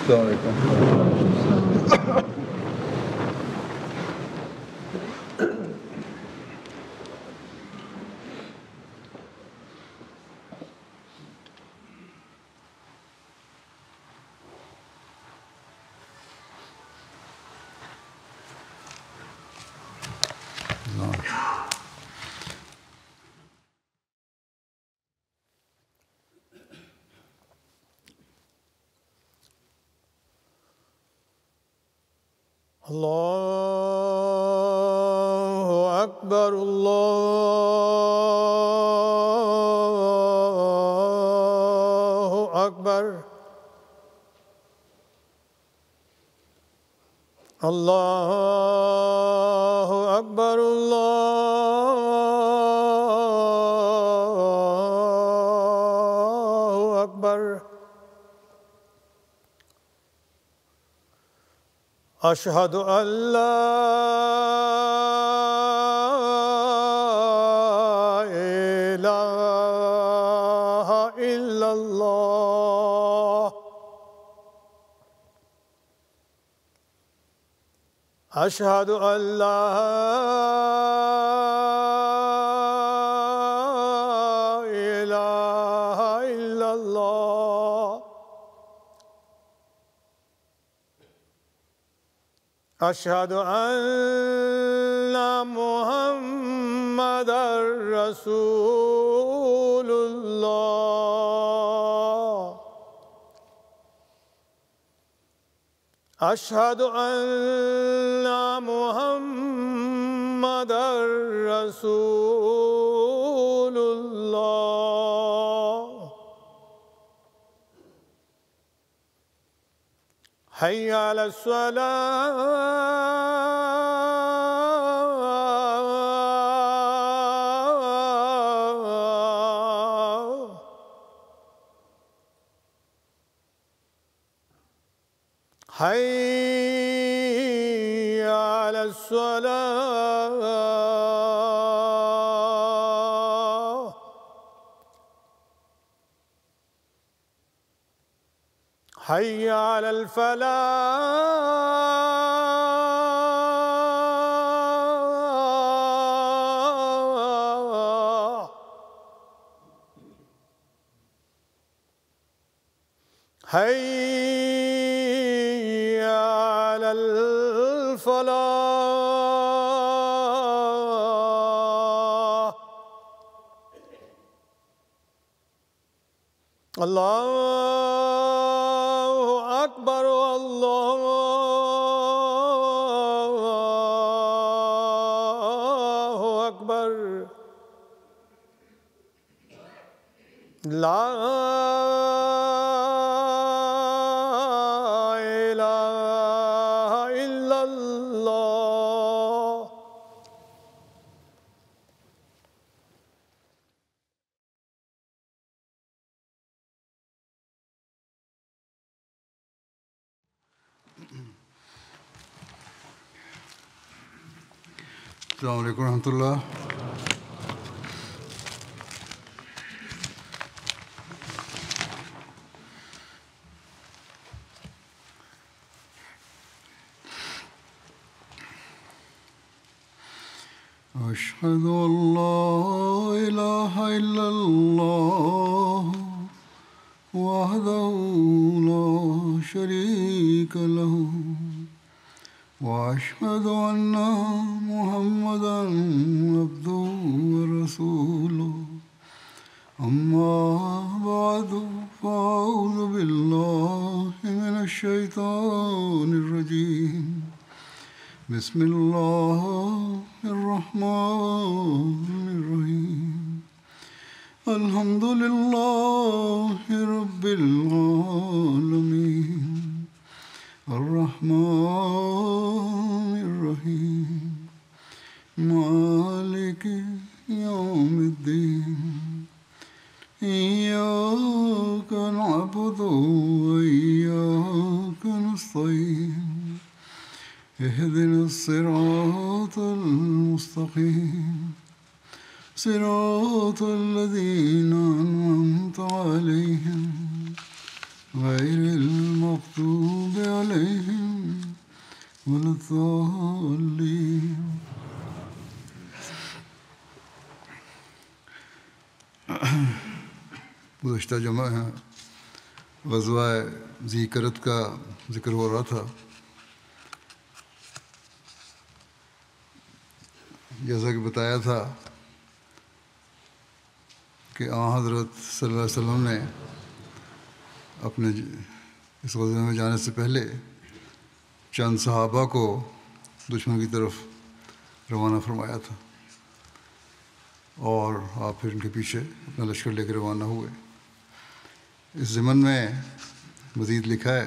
السلام علیکم. اللہ اکبر اللہ اکبر اللہ اکبر اللہ اکبر. اشہد ان لا الہ الا اللہ. اشہد ان لا الہ الا اللہ. اشہد ان محمد رسول اللہ. اشہد ان محمد رسول اللہ. حی علی الصلاۃ. حی علی الصلاۃ. حی علی الفلاح. حی علی الفلاح. اللہ اکبر اللہ اکبر. لا الہ الا اللہ. السلام علیکم ورحمۃ اللہ. أشهد أن لا إله إلا الله وحده لا شريك له وأشهد أن محمدا عبده ورسوله. أما بعد فأعوذ بالله من الشيطان الرجيم. بسم الله الرحمن الرحيم. الحمد لله رب العالمين الرحمن الرحيم مالك يوم الدين. إياك نعبد وإياك نستعين. اهدنا الصراط المستقيم صراط الذين أنعمت عليهم غير المغضوب عليهم ولا الضالين. گزشتہ جمعہ غزوہ ذی کرت کا ذکر ہو رہا تھا. جیسا کہ بتایا تھا کہ حضرت صلی اللہ علیہ وسلم نے اپنے اس غزوے میں جانے سے پہلے چند صحابہ کو دشمن کی طرف روانہ فرمایا تھا، اور آپ پھر ان کے پیچھے اپنا لشکر لے کے روانہ ہوئے. اس ضمن میں مزید لکھا ہے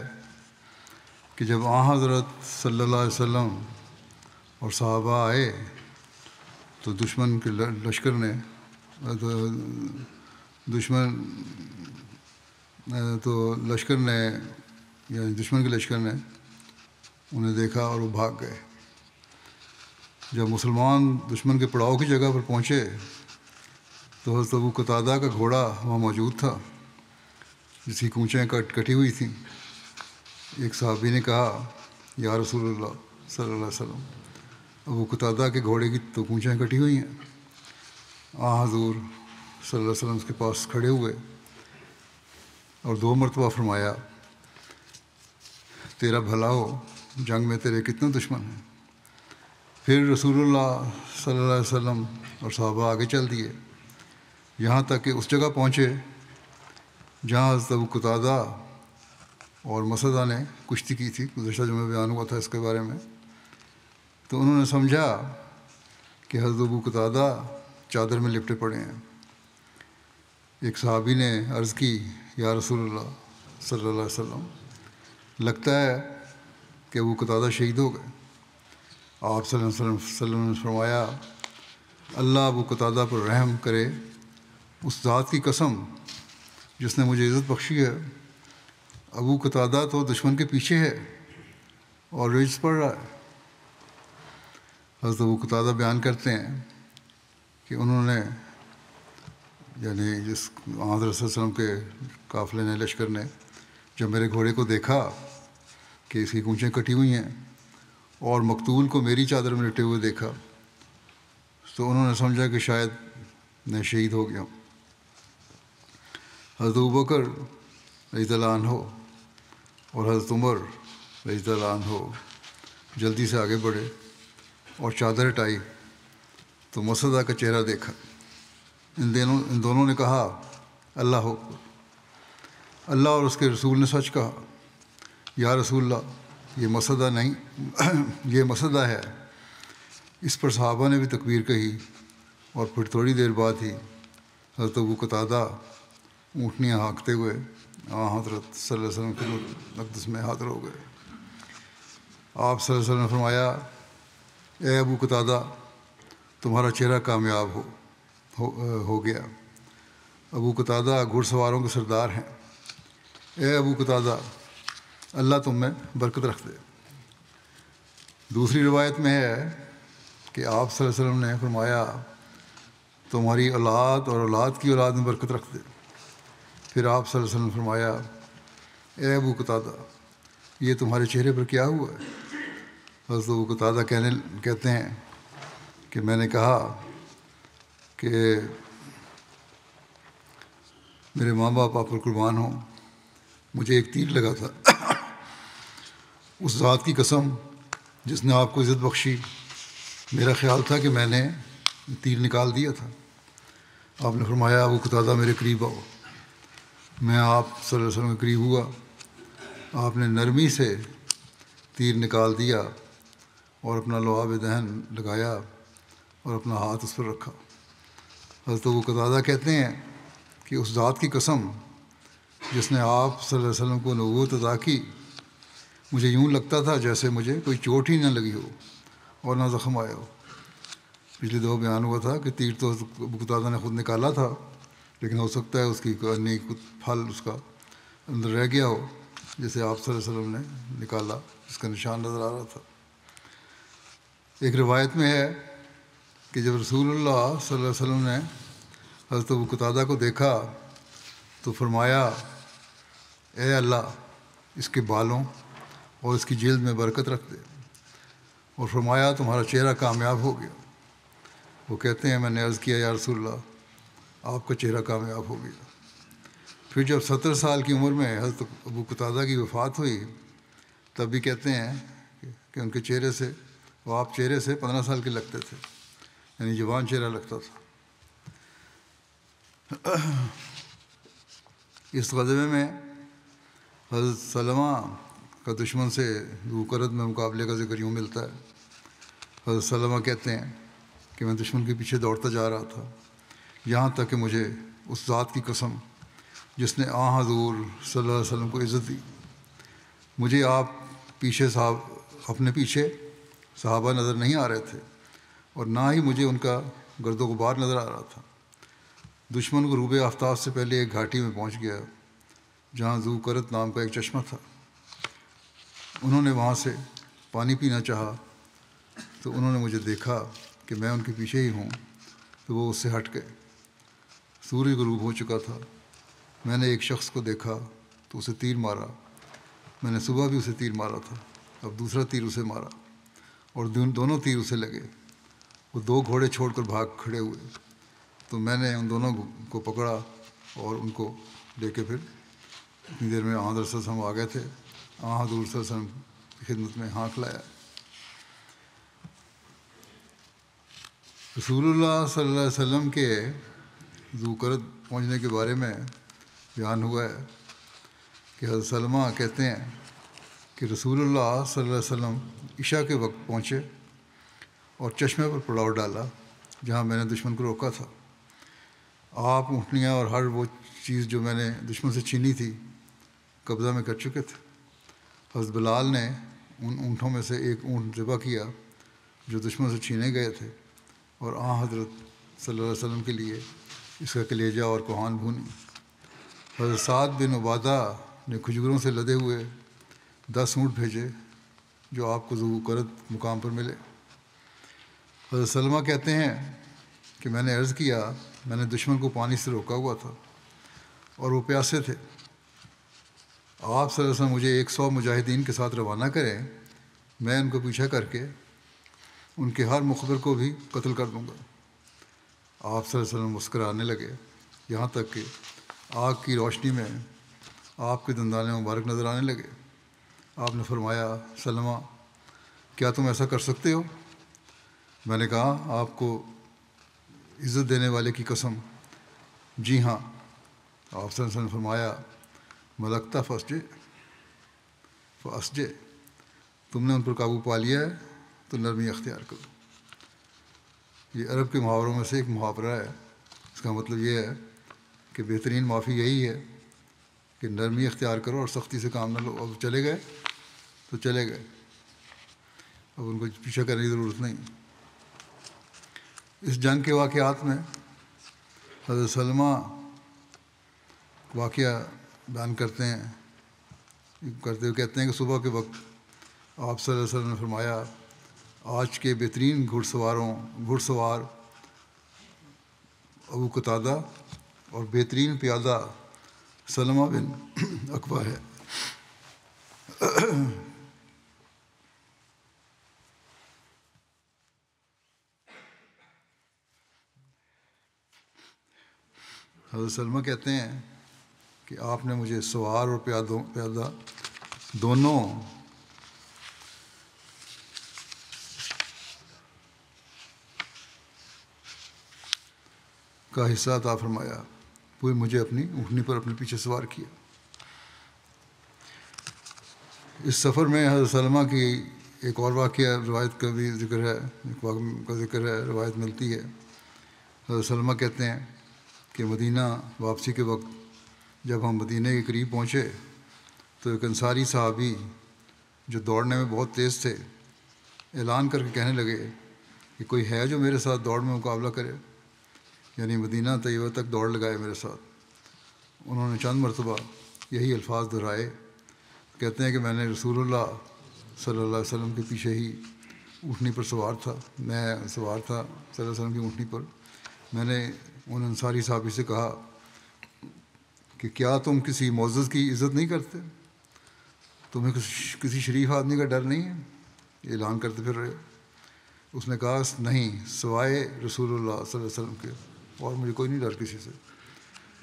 کہ جب حضرت صلی اللہ علیہ وسلم اور صحابہ آئے تو دشمن کے لشکر نے یعنی دشمن کے لشکر نے انہیں دیکھا اور وہ بھاگ گئے. جب مسلمان دشمن کے پڑاؤ کی جگہ پر پہنچے تو حضرت ابو قتادہ کا گھوڑا وہاں موجود تھا جس کی کونچیں کٹی ہوئی تھیں. ایک صحابی نے کہا یا رسول اللہ صلی اللہ علیہ وسلم، ابو قتادہ کے گھوڑے کی تو کونچیں کٹی ہوئی ہیں. حضور صلی اللہ علیہ وسلم اس کے پاس کھڑے ہوئے اور 2 مرتبہ فرمایا تیرا بھلا ہو، جنگ میں تیرے کتنے دشمن ہیں. پھر رسول اللہ صلی اللہ علیہ وسلم اور صحابہ آگے چل دیے یہاں تک کہ اس جگہ پہنچے جہاں حضرت ابو قتادہ اور مسعدہ نے کشتی کی تھی. گزشتہ جمعہ بیان ہوا تھا اس کے بارے میں. تو انہوں نے سمجھا کہ حضرت ابو قتادہ چادر میں لپٹے پڑے ہیں. ایک صحابی نے عرض کی یا رسول اللہ صلی اللہ علیہ وسلم، لگتا ہے کہ ابو قتادہ شہید ہو گئے. آپ صلی اللہ علیہ وسلم نے فرمایا اللہ ابو قتادہ پر رحم کرے، اس ذات کی قسم جس نے مجھے عزت بخشی ہے، ابو قتادہ تو دشمن کے پیچھے ہے اور رجز پڑ رہا ہے. حضرت ابو قتادہ بیان کرتے ہیں کہ انہوں نے یعنی جس حضرت صلی اللہ علیہ وسلم کے قافلے نے لشکر نے جب میرے گھوڑے کو دیکھا کہ اس کی کونچیں کٹی ہوئی ہیں اور مقتول کو میری چادر میں لٹے ہوئے دیکھا تو انہوں نے سمجھا کہ شاید میں شہید ہو گیا ہوں. حضرت ابوبکر رضی اللہ عنہ اور حضرت عمر رضی اللہ عنہ جلدی سے آگے بڑھے اور چادر ہٹائی تو مسعدہ کا چہرہ دیکھا. ان دونوں نے کہا اللہ اکبر، اللہ اور اس کے رسول نے سچ کہا. یا رسول اللہ یہ مسعدہ نہیں یہ مسعدہ ہے. اس پر صحابہ نے بھی تکبیر کہی اور پھر تھوڑی دیر بعد ہی حضرت ابو قتادہ اونٹنیاں ہانکتے ہوئے حضرت صلی اللہ علیہ وسلم کے مقدس میں حاضر ہو گئے. آپ صلی اللہ علیہ وسلم نے فرمایا اے ابو قتادہ تمہارا چہرہ کامیاب ہو گیا. ابو قتادہ گھڑ سواروں کے سردار ہیں. اے ابو قتادہ اللہ تم میں برکت رکھ دے. دوسری روایت میں ہے کہ آپ صلی اللہ علیہ وسلم نے فرمایا تمہاری اولاد اور اولاد کی اولاد میں برکت رکھ دے. پھر آپ صلی اللہ علیہ وسلم نے فرمایا اے ابو قتادہ یہ تمہارے چہرے پر کیا ہوا ہے. حضرت ابو قتادہ کہتے ہیں کہ میں نے کہا کہ میرے ماں باپ آپ پر قربان ہوں، مجھے ایک تیر لگا تھا. اس ذات کی قسم جس نے آپ کو عزت بخشی، میرا خیال تھا کہ میں نے تیر نکال دیا تھا. آپ نے فرمایا ابو قتادہ میرے قریب آؤ. میں آپ صلی اللہ علیہ وسلم کے قریب ہوا. آپ نے نرمی سے تیر نکال دیا اور اپنا لعاب دہن لگایا اور اپنا ہاتھ اس پر رکھا. حضرت ابو قتادہ کہتے ہیں کہ اس ذات کی قسم جس نے آپ صلی اللہ علیہ وسلم کو نبوت عطا کی، مجھے یوں لگتا تھا جیسے مجھے کوئی چوٹ ہی نہ لگی ہو اور نہ زخم آیا ہو. پچھلی دفعہ بیان ہوا تھا کہ تیر تو ابو قتادہ نے خود نکالا تھا، لیکن ہو سکتا ہے اس کی کرنی کچھ پھل اس کا اندر رہ گیا ہو جیسے آپ صلی اللہ علیہ وسلم نے نکالا، اس کا نشان نظر آ رہا تھا. ایک روایت میں ہے کہ جب رسول اللہ صلی اللہ علیہ وسلم نے حضرت ابو قتادہ کو دیکھا تو فرمایا اے اللہ اس کے بالوں اور اس کی جلد میں برکت رکھ دے، اور فرمایا تمہارا چہرہ کامیاب ہو گیا۔ وہ کہتے ہیں میں نے عرض کیا یا رسول اللہ آپ کا چہرہ کامیاب ہو گیا۔ پھر جب 70 سال کی عمر میں حضرت ابو قتادہ کی وفات ہوئی تب بھی کہتے ہیں کہ ان کے چہرے سے وہ آپ چہرے سے 15 سال کے لگتے تھے، یعنی جوان چہرہ لگتا تھا۔ اس غزوے میں حضرت سلمہ کا دشمن سے ذو قرد میں مقابلے کا ذکر یوں ملتا ہے۔ حضرت سلمہ کہتے ہیں کہ میں دشمن کے پیچھے دوڑتا جا رہا تھا یہاں تک کہ مجھے اس ذات کی قسم جس نے حضور صلی اللہ علیہ وسلم کو عزت دی، مجھے آپ اپنے پیچھے صحابہ نظر نہیں آ رہے تھے اور نہ ہی مجھے ان کا گرد و غبار نظر آ رہا تھا۔ دشمن غروب آفتاب سے پہلے ایک گھاٹی میں پہنچ گیا جہاں ذو قرد نام کا ایک چشمہ تھا۔ انہوں نے وہاں سے پانی پینا چاہا تو انہوں نے مجھے دیکھا کہ میں ان کے پیچھے ہی ہوں تو وہ اس سے ہٹ گئے۔ سورج غروب ہو چکا تھا۔ میں نے ایک شخص کو دیکھا تو اسے تیر مارا، میں نے صبح بھی اسے تیر مارا تھا، اب دوسرا تیر اسے مارا اور دونوں تیر اسے لگے۔ وہ 2 گھوڑے چھوڑ کر بھاگ کھڑے ہوئے تو میں نے ان دونوں کو پکڑا اور ان کو لے کے پھر اتنی دیر میں حضرت صلی اللہ علیہ وسلم آ گئے تھے۔ حضور صلی اللہ علیہ وسلم کی خدمت میں ہانک لایا۔ رسول اللہ صلی اللہ علیہ وسلم کے ذو قرد پہنچنے کے بارے میں بیان ہوا ہے کہ حضرت سلمہ کہتے ہیں کہ رسول اللہ صلی اللہ علیہ وسلم عشاء کے وقت پہنچے اور چشمے پر پڑاؤ ڈالا جہاں میں نے دشمن کو روکا تھا۔ آپ اونٹنیاں اور ہر وہ چیز جو میں نے دشمن سے چھینی تھی قبضہ میں کر چکے تھے۔ حضرت بلال نے ان اونٹوں میں سے ایک اونٹ ذبح کیا جو دشمن سے چھینے گئے تھے اور حضرت صلی اللہ علیہ وسلم کے لیے اس کا کلیجہ اور کوہان بھونی۔ حضرت سعد بن عبادہ نے کھجوروں سے لدے ہوئے 10 اونٹ بھیجے جو آپ کو ذو قرد مقام پر ملے۔ حضرت سلمہ کہتے ہیں کہ میں نے عرض کیا میں نے دشمن کو پانی سے روکا ہوا تھا اور وہ پیاسے تھے۔ آپ صلی اللہ علیہ وسلم مجھے 100 مجاہدین کے ساتھ روانہ کریں، میں ان کو پیچھا کر کے ان کے ہر مخبر کو بھی قتل کر دوں گا۔ آپ صلی اللہ علیہ وسلم مسکرانے لگے یہاں تک کہ آگ کی روشنی میں آپ کے دندان مبارک نظر آنے لگے۔ آپ نے فرمایا سلمہ کیا تم ایسا کر سکتے ہو؟ میں نے کہا آپ کو عزت دینے والے کی قسم جی ہاں۔ آپ صلی اللہ علیہ وسلم نے فرمایا ملکتا فاسجے، تم نے ان پر قابو پا لیا ہے تو نرمی اختیار کرو۔ یہ عرب کے محاوروں میں سے ایک محاورہ ہے۔ اس کا مطلب یہ ہے کہ بہترین معافی یہی ہے کہ نرمی اختیار کرو اور سختی سے کام نہ لو۔ اب چلے گئے تو چلے گئے، اب ان کو پیچھا کرنے کی ضرورت نہیں۔ اس جنگ کے واقعات میں حضرت سلمہ واقعہ بیان کرتے ہوئے کہتے ہیں کہ صبح کے وقت آپ صلی اللہ علیہ وسلم نے فرمایا آج کے بہترین گھڑ سوار ابو قتادہ اور بہترین پیادہ سلمہ بن اکوع ہے۔ حضرت سلمہ کہتے ہیں کہ آپ نے مجھے سوار اور پیادہ دونوں کا حصہ عطا فرمایا، پھر مجھے اپنی اونٹنی پر اپنے پیچھے سوار کیا۔ اس سفر میں حضرت سلمہ کی ایک اور واقعہ روایت کا بھی ذکر ہے، ایک واقعہ کا ذکر ہے، روایت ملتی ہے۔ حضرت سلمہ کہتے ہیں کہ مدینہ واپسی کے وقت جب ہم مدینہ کے قریب پہنچے تو ایک انصاری صحابی جو دوڑنے میں بہت تیز تھے اعلان کر کے کہنے لگے کہ کوئی ہے جو میرے ساتھ دوڑ میں مقابلہ کرے، یعنی مدینہ طیبہ تک دوڑ لگائے میرے ساتھ۔ انہوں نے چند مرتبہ یہی الفاظ دہرائے۔ کہتے ہیں کہ میں نے رسول اللہ صلی اللہ علیہ وسلم کے پیچھے ہی اونٹنی پر سوار تھا، میں سوار تھا صلی اللہ علیہ وسلم کی اونٹنی پر۔ میں نے ان انصاری صحابی سے کہا کہ کیا تم کسی معزز کی عزت نہیں کرتے؟ تمہیں کسی شریف آدمی کا ڈر نہیں ہے؟ اعلان کرتے پھر رہے۔ اس نے کہا نہیں، سوائے رسول اللہ صلی اللہ علیہ وسلم کے، اور مجھے کوئی نہیں ڈر کسی سے۔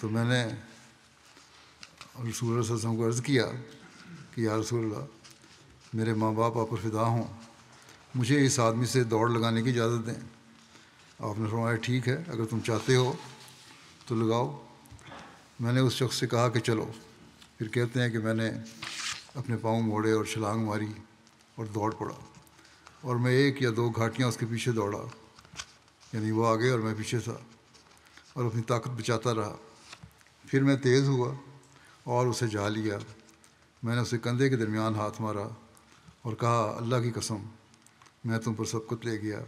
تو میں نے رسول اللہ صلی اللہ علیہ وسلم کو عرض کیا کہ یا رسول اللہ، میرے ماں باپ آپ پر فدا ہوں، مجھے اس آدمی سے دوڑ لگانے کی اجازت دیں۔ آپ نے فرمایا ٹھیک ہے، اگر تم چاہتے ہو تو لگاؤ۔ میں نے اس شخص سے کہا کہ چلو۔ پھر کہتے ہیں کہ میں نے اپنے پاؤں موڑے اور چھلانگ ماری اور دوڑ پڑا، اور میں 1 یا 2 گھاٹیاں اس کے پیچھے دوڑا، یعنی وہ آگے اور میں پیچھے تھا، اور اپنی طاقت بچاتا رہا۔ پھر میں تیز ہوا اور اسے جا لیا۔ میں نے اسے کندھے کے درمیان ہاتھ مارا اور کہا اللہ کی قسم میں تم پر سبقت لے گیا۔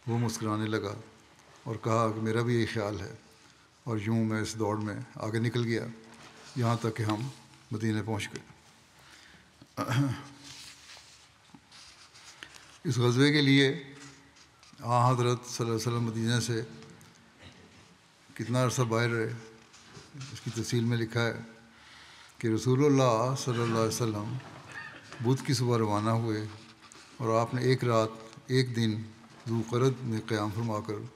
وہ مسکرانے لگا اور کہا کہ میرا بھی یہی خیال ہے، اور یوں میں اس دوڑ میں آگے نکل گیا یہاں تک کہ ہم مدینے پہنچ گئے۔ اس غزوے کے لیے حضرت صلی اللہ علیہ وسلم مدینہ سے کتنا عرصہ باہر رہے، اس کی تفصیل میں لکھا ہے کہ رسول اللہ صلی اللہ علیہ وسلم بدھ کی صبح روانہ ہوئے، اور آپ نے 1 رات 1 دن ذو قرد میں قیام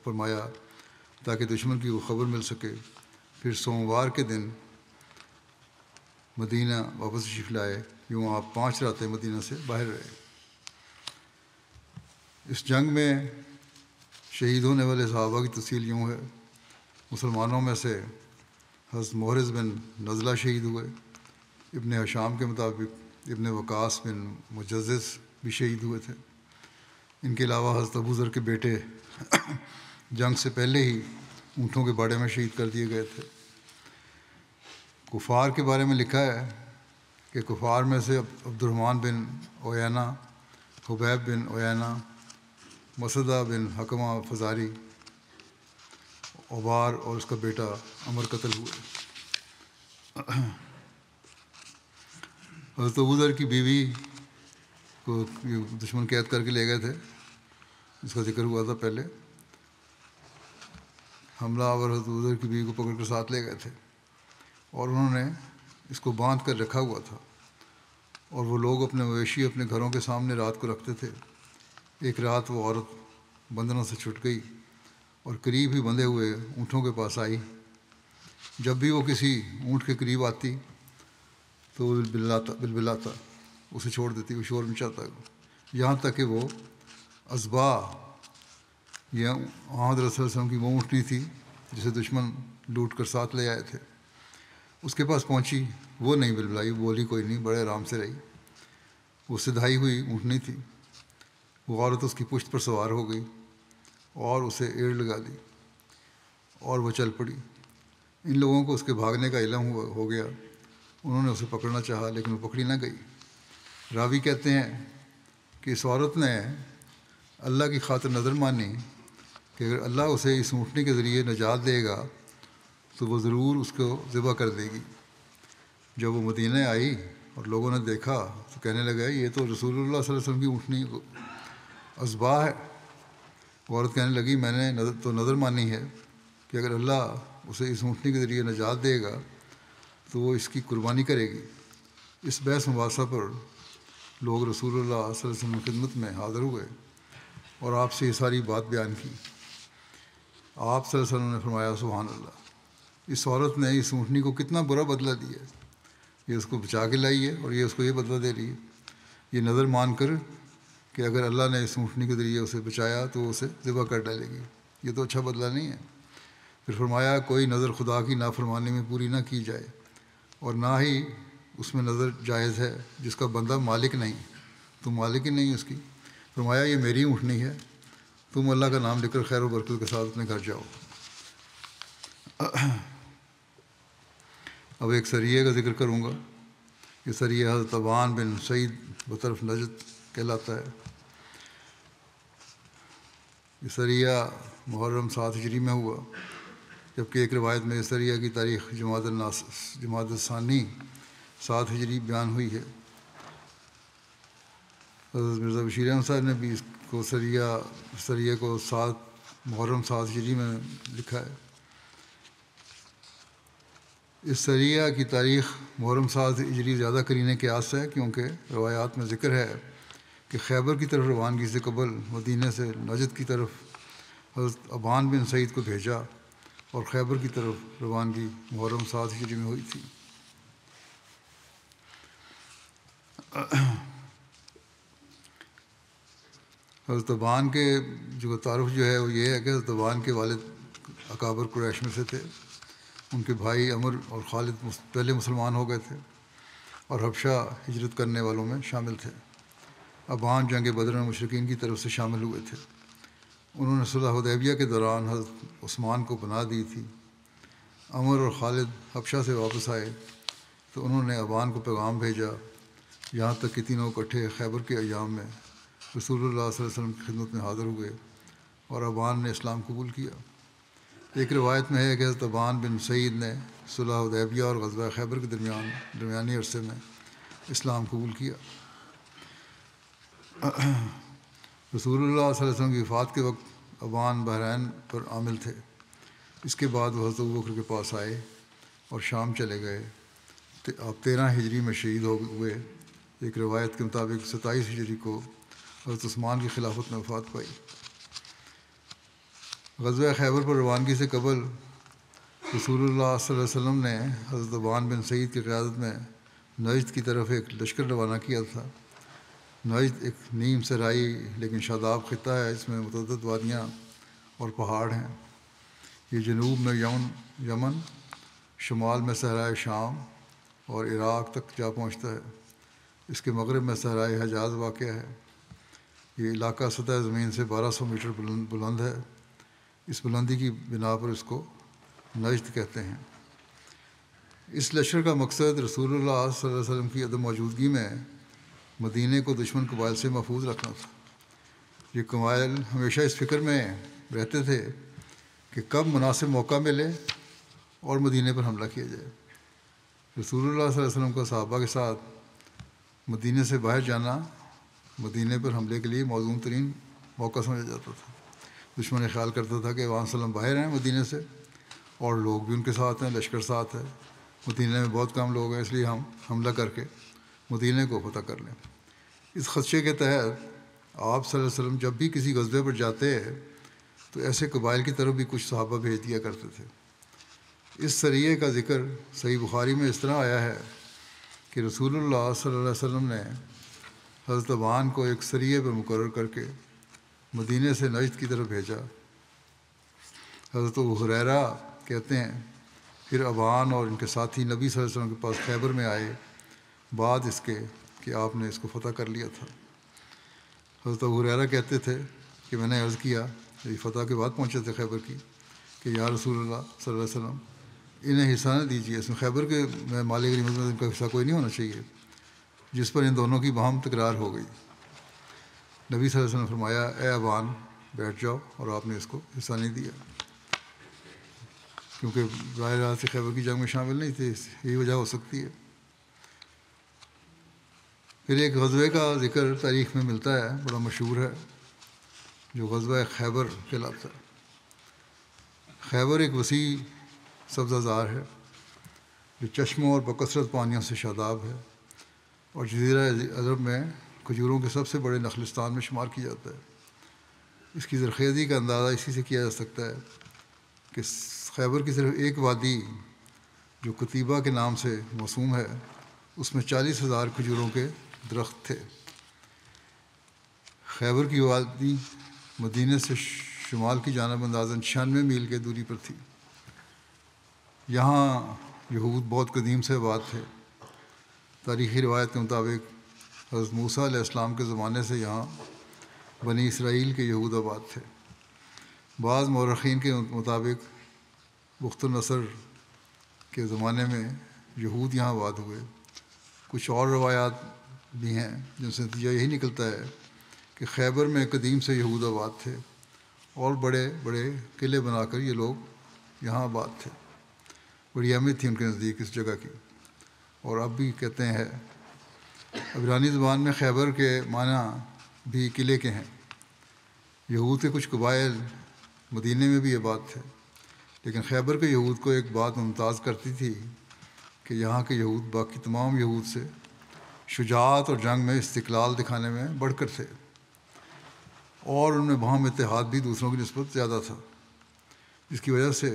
فرمایا تاکہ دشمن کی وہ خبر مل سکے۔ پھر سوموار کے دن مدینہ واپس تشریف لائے۔ یوں آپ 5 راتیں مدینہ سے باہر رہے۔ اس جنگ میں شہید ہونے والے صحابہ کی تفصیل یوں ہے۔ مسلمانوں میں سے حضرت محرز بن نزلہ شہید ہوئے، ابن حشام کے مطابق ابن وقاص بن مجزز بھی شہید ہوئے تھے۔ ان کے علاوہ حضرت ابو ذر کے بیٹے جنگ سے پہلے ہی اونٹوں کے باڑے میں شہید کر دیے گئے تھے۔ کفار کے بارے میں لکھا ہے کہ کفار میں سے عبد الرحمن بن عیینہ، حبیب بن عیینہ، مسدہ بن حکمہ فزاری، عبار اور اس کا بیٹا عمر قتل ہوئے۔ حضرت ابو ذر کی بیوی کو دشمن قید کر کے لے گئے تھے، اس کا ذکر ہوا تھا پہلے۔ حملہ آور حضرت ابو ذر کی بیوی کو پکڑ کر ساتھ لے گئے تھے، اور انہوں نے اس کو باندھ کر رکھا ہوا تھا، اور وہ لوگ اپنے مویشی اپنے گھروں کے سامنے رات کو رکھتے تھے۔ ایک رات وہ عورت بندروں سے چھٹ گئی اور قریب ہی بندھے ہوئے اونٹوں کے پاس آئی۔ جب بھی وہ کسی اونٹ کے قریب آتی تو وہ بلبلاتا اسے چھوڑ دیتی، وہ شور مچاتا، یہاں تک کہ وہ ازبا، یہ حضرت صلی اللہ علیہ وسلم کی وہ اونٹنی تھی جسے دشمن لوٹ کر ساتھ لے آئے تھے، اس کے پاس پہنچی۔ وہ نہیں بلبلائی، بولی کوئی نہیں، بڑے آرام سے رہی۔ وہ سدھائی ہوئی اونٹنی تھی۔ وہ عورت اس کی پشت پر سوار ہو گئی اور اسے ایڑ لگا دی، اور وہ چل پڑی۔ ان لوگوں کو اس کے بھاگنے کا علم ہو گیا۔ انہوں نے اسے پکڑنا چاہا لیکن وہ پکڑی نہ گئی۔ راوی کہتے ہیں کہ اس عورت نے اللہ کی خاطر نظر مانی کہ اگر اللہ اسے اس اونٹنی کے ذریعے نجات دے گا تو وہ ضرور اس کو ذبح کر دے گی۔ جب وہ مدینہ آئی اور لوگوں نے دیکھا تو کہنے لگا یہ تو رسول اللہ صلی اللہ علیہ وسلم کی اونٹنی ازبا ہے۔ عورت کہنے لگی میں نے نظر مانی ہے کہ اگر اللہ اسے اس اونٹنی کے ذریعے نجات دے گا تو وہ اس کی قربانی کرے گی۔ اس بحث مباحثہ پر لوگ رسول اللہ صلی اللہ علیہ وسلم کی خدمت میں حاضر ہوئے اور آپ سے یہ ساری بات بیان کی۔ آپ صلی اللہ علیہ وسلم نے فرمایا سبحان اللہ، اس عورت نے اس اونٹنی کو کتنا برا بدلہ دیا ہے، یہ اس کو بچا کے لائی ہے اور یہ اس کو یہ بدلہ دے رہی ہے، یہ نظر مان کر کہ اگر اللہ نے اس اونٹنی کے ذریعے اسے بچایا تو وہ اسے ذبح کر ڈالے گی، یہ تو اچھا بدلہ نہیں ہے۔ پھر فرمایا کوئی نظر خدا کی نافرمانی میں پوری نہ کی جائے، اور نہ ہی اس میں نظر جائز ہے جس کا بندہ مالک نہیں، تم مالک ہی نہیں اس کی۔ فرمایا یہ میری اونٹنی ہے، تم اللہ کا نام لے کر خیر و برکت کے ساتھ اپنے گھر جاؤ۔ اب ایک سریے کا ذکر کروں گا۔ یہ سریہ حضرت ابان بن سعید بطرف نجد کہلاتا ہے۔ یہ سریہ محرم 7 ہجری میں ہوا، جبکہ ایک روایت میں اس سریہ کی تاریخ جمادی الثانی 7 ہجری بیان ہوئی ہے۔ حضرت مرزا بشیر احمد صاحب نے بھی اس کو سریہ کو محرم 7 ہجری میں لکھا ہے۔ اس سریہ کی تاریخ محرم 7 ہجری زیادہ قرین قیاس ہے، کیونکہ روایات میں ذکر ہے کہ خیبر کی طرف روانگی سے قبل مدینہ سے نجد کی طرف حضرت ابان بن سعید کو بھیجا، اور خیبر کی طرف روانگی محرم 7 ہجری میں ہوئی تھی۔ حضرت ابان کے جو تعارف جو ہے وہ یہ ہے کہ حضرت ابان کے والد اکابر قریش میں سے تھے۔ ان کے بھائی عمر اور خالد پہلے مسلمان ہو گئے تھے اور حبشہ ہجرت کرنے والوں میں شامل تھے۔ ابان جنگ بدر میں مشرکین کی طرف سے شامل ہوئے تھے۔ انہوں نے صلح حدیبیہ کے دوران حضرت عثمان کو پناہ دی تھی۔ عمر اور خالد حبشہ سے واپس آئے تو انہوں نے ابان کو پیغام بھیجا، یہاں تک کہ تینوں اکٹھے خیبر کے ایام میں رسول اللہ صلی اللہ علیہ وسلم کی خدمت میں حاضر ہوئے اور ابان نے اسلام قبول کیا۔ ایک روایت میں ہے کہ حضرت ابان بن سعید نے صلح حدیبیہ اور غزوہ خیبر کے درمیانی عرصے میں اسلام قبول کیا۔ رسول اللہ صلی اللہ علیہ وسلم کی وفات کے وقت ابان بحرین پر عامل تھے۔ اس کے بعد وہ حضرت ابوبکر کے پاس آئے اور شام چلے گئے۔ آپ 13 ہجری میں شہید ہوئے۔ ایک روایت کے مطابق 27 ہجری کو حضرت عثمان کی خلافت میں وفات پائی۔ غزوہ خیبر پر روانگی سے قبل رسول اللہ صلی اللہ علیہ وسلم نے حضرت ابان بن سعید کی قیادت میں نجد کی طرف ایک لشکر روانہ کیا تھا۔ نجد ایک نیم صحرائی لیکن شاداب خطہ ہے، اس میں متعدد وادیاں اور پہاڑ ہیں۔ یہ جنوب میں یمن، شمال میں صحرائے شام اور عراق تک جا پہنچتا ہے۔ اس کے مغرب میں صحرائے حجاز واقع ہے۔ یہ علاقہ سطح زمین سے 1200 میٹر بلند ہے۔ اس بلندی کی بنا پر اس کو نجد کہتے ہیں۔ اس لشکر کا مقصد رسول اللہ صلی اللہ علیہ وسلم کی عدم موجودگی میں مدینہ کو دشمن قبائل سے محفوظ رکھنا تھا۔ یہ قبائل ہمیشہ اس فکر میں رہتے تھے کہ کب مناسب موقع ملے اور مدینہ پر حملہ کیا جائے۔ رسول اللہ صلی اللہ علیہ وسلم کا صحابہ کے ساتھ مدینہ سے باہر جانا مدینہ پر حملے کے لیے موزوں ترین موقع سمجھا جاتا تھا۔ دشمن یہ خیال کرتا تھا کہ وہاں وسلم باہر ہیں مدینہ سے اور لوگ بھی ان کے ساتھ ہیں، لشکر ساتھ ہے، مدینہ میں بہت کم لوگ ہیں، اس لیے ہم حملہ کر کے مدینہ کو فتح کر لیں۔ اس خدشے کے تحت آپ صلی اللہ علیہ وسلم جب بھی کسی غزوے پر جاتے تو ایسے قبائل کی طرف بھی کچھ صحابہ بھیج دیا کرتے تھے۔ اس سریے کا ذکر صحیح بخاری میں اس طرح آیا ہے کہ رسول اللہ صلی اللہ علیہ وسلم نے حضرت ابان کو ایک سریے پر مقرر کر کے مدینہ سے نجد کی طرف بھیجا۔ حضرت ابو ہریرہ کہتے ہیں پھر ابان اور ان کے ساتھی نبی صلی اللہ علیہ وسلم کے پاس خیبر میں آئے بعد اس کے کہ آپ نے اس کو فتح کر لیا تھا۔ حضرت ابو ہریرہ کہتے تھے کہ میں نے عرض کیا، یہ فتح کے بعد پہنچے تھے خیبر کی، کہ یا رسول اللہ صلی اللہ علیہ وسلم انہیں حصہ نہ دیجیے، اس میں خیبر کے میں مالک غنیمت میں ان کا حصہ کوئی نہیں ہونا چاہیے، جس پر ان دونوں کی باہم تکرار ہو گئی۔ نبی صلی اللہ علیہ وسلم نے فرمایا اے ابان بیٹھ جاؤ، اور آپ نے اس کو حصہ نہیں دیا کیونکہ براہ راست خیبر کی جنگ میں شامل نہیں تھے، یہی وجہ ہو سکتی ہے۔ پھر ایک غزوے کا ذکر تاریخ میں ملتا ہے، بڑا مشہور ہے، جو غزوہ خیبر کہلاتا ہے۔ خیبر ایک وسیع سبزہ زار ہے جو چشموں اور بکثرت پانیوں سے شاداب ہے اور جزیرہ عرب میں کھجوروں کے سب سے بڑے نخلستان میں شمار کیا جاتا ہے۔ اس کی زرخیزی کا اندازہ اسی سے کیا جا سکتا ہے کہ خیبر کی صرف ایک وادی جو قتیبہ کے نام سے موسوم ہے، اس میں 40,000 کھجوروں کے درخت تھے۔ خیبر کی وادی مدینہ سے شمال کی جانب اندازاً 96 میل کے دوری پر تھی۔ یہاں یہود بہت قدیم سے آباد تھے۔ تاریخی روایت کے مطابق حضرت موسیٰ علیہ السلام کے زمانے سے یہاں بنی اسرائیل کے یہود آباد تھے۔ بعض مورخین کے مطابق بخت النصر کے زمانے میں یہود یہاں آباد ہوئے۔ کچھ اور روایات بھی ہیں جن سے نتیجہ یہی نکلتا ہے کہ خیبر میں قدیم سے یہود آباد تھے اور بڑے بڑے قلعے بنا کر یہ لوگ یہاں آباد تھے۔ بڑی اہمیت تھی ان کے نزدیک اس جگہ کی، اور اب بھی کہتے ہیں۔ عبرانی زبان میں خیبر کے معنی بھی قلعے کے ہیں۔ یہود کے کچھ قبائل مدینہ میں بھی آباد تھے، لیکن خیبر کے یہود کو ایک بات ممتاز کرتی تھی کہ یہاں کے یہود باقی تمام یہود سے شجاعت اور جنگ میں استقلال دکھانے میں بڑھ کر تھے، اور ان میں باہم اتحاد بھی دوسروں کی نسبت زیادہ تھا، جس کی وجہ سے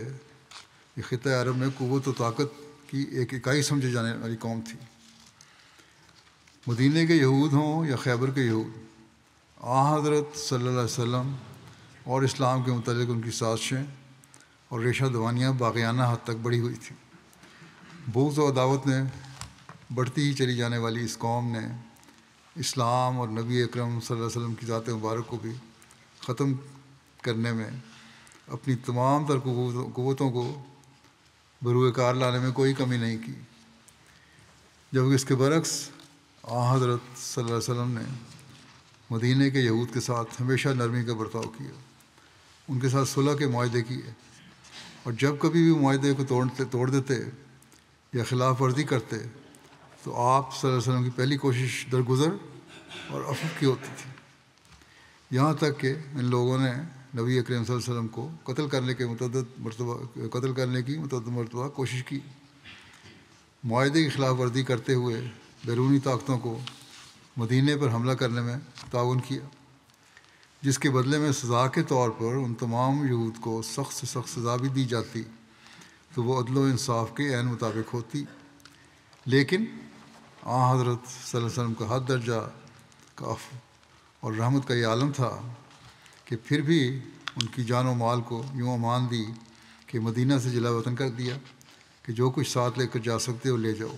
یہ خطہ عرب میں قوت و طاقت کی ایک اکائی سمجھے جانے والی قوم تھی۔ مدینہ کے یہود ہوں یا خیبر کے یہود، حضرت صلی اللہ علیہ وسلم اور اسلام کے متعلق ان کی سازشیں اور ریشہ دوانیاں باغیانہ حد تک بڑھی ہوئی تھیں۔ بغض و عداوت نے بڑھتی ہی چلی جانے والی اس قوم نے اسلام اور نبی اکرم صلی اللہ علیہ وسلم کی ذات مبارک کو بھی ختم کرنے میں اپنی تمام تر قوتوں کو بروئے کار لانے میں کوئی کمی نہیں کی، جبکہ اس کے برعکس حضرت صلی اللہ علیہ وسلم نے مدینہ کے یہود کے ساتھ ہمیشہ نرمی کا برتاؤ کیا، ان کے ساتھ صلح کے معاہدے کیے، اور جب کبھی بھی معاہدے کو توڑ دیتے یا خلاف ورزی کرتے تو آپ صلی اللہ علیہ وسلم کی پہلی کوشش درگزر اور عفو کی ہوتی تھی، یہاں تک کہ ان لوگوں نے نبی اکرم صلی اللہ علیہ وسلم کو قتل کرنے کی متعدد مرتبہ کوشش کی۔ معاہدے کی خلاف ورزی کرتے ہوئے بیرونی طاقتوں کو مدینہ پر حملہ کرنے میں تعاون کیا، جس کے بدلے میں سزا کے طور پر ان تمام یہود کو سخت سے سخت سزا بھی دی جاتی تو وہ عدل و انصاف کے عین مطابق ہوتی، لیکن حضرت صلی اللہ علیہ وسلم کا حد درجہ کا عفو اور رحمت کا یہ عالم تھا کہ پھر بھی ان کی جان و مال کو یوں امان دی کہ مدینہ سے جلا وطن کر دیا کہ جو کچھ ساتھ لے کر جا سکتے ہو لے جاؤ۔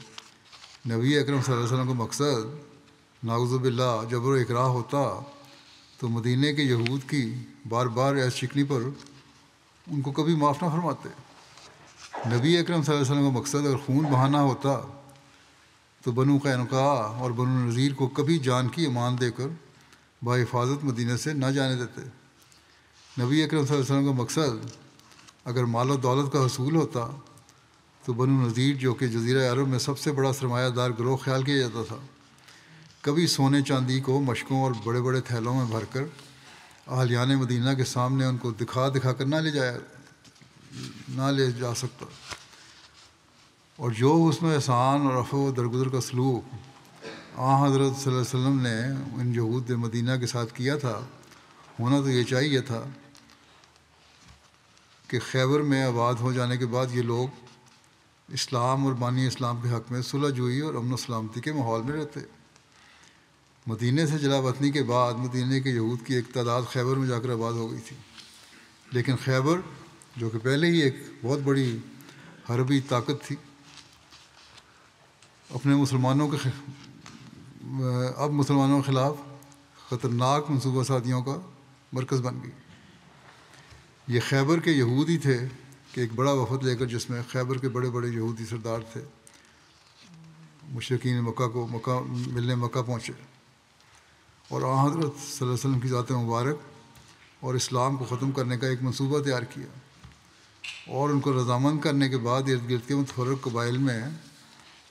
نبی اکرم صلی اللہ علیہ وسلم کا مقصد نعوذ باللہ جبر و اکراہ ہوتا تو مدینہ کے یہود کی بار بار ایس شکنی پر ان کو کبھی معاف نہ فرماتے۔ نبی اکرم صلی اللہ علیہ وسلم کا مقصد اگر خون بہانا ہوتا تو بنو قینقاع اور بنو نذیر کو کبھی جان کی امان دے کر بحفاظت مدینہ سے نہ جانے دیتے۔ نبی اکرم صلی اللہ علیہ وسلم کا مقصد اگر مال و دولت کا حصول ہوتا تو بنو نذیر جو کہ جزیرہ عرب میں سب سے بڑا سرمایہ دار گروہ خیال کیا جاتا تھا، کبھی سونے چاندی کو مشکوں اور بڑے بڑے تھیلوں میں بھر کر اہلیان مدینہ کے سامنے ان کو دکھا کر نہ لے جا سکتا، اور جو اس میں احسان اور عفو و درگزر کا سلوک حضرت صلی اللہ علیہ وسلم نے ان یہود مدینہ کے ساتھ کیا تھا، ہونا تو یہ چاہیے تھا کہ خیبر میں آباد ہو جانے کے بعد یہ لوگ اسلام اور بانی اسلام کے حق میں صلح جوئی اور امن و سلامتی کے ماحول میں رہتے۔ مدینہ سے جلا وطنی کے بعد مدینہ کے یہود کی ایک تعداد خیبر میں جا کر آباد ہو گئی تھی، لیکن خیبر جو کہ پہلے ہی ایک بہت بڑی حربی طاقت تھی، اپنے مسلمانوں کے خلاف خطرناک منصوبہ سازیوں کا مرکز بن گئی۔ یہ خیبر کے یہود ہی تھے کہ ایک بڑا وفد لے کر، جس میں خیبر کے بڑے بڑے یہودی سردار تھے، مشرکین مکہ ملنے مکہ پہنچے اور حضرت صلی اللہ علیہ وسلم کی ذات مبارک اور اسلام کو ختم کرنے کا ایک منصوبہ تیار کیا، اور ان کو رضامند کرنے کے بعد ارد گرد کے متفرق قبائل میں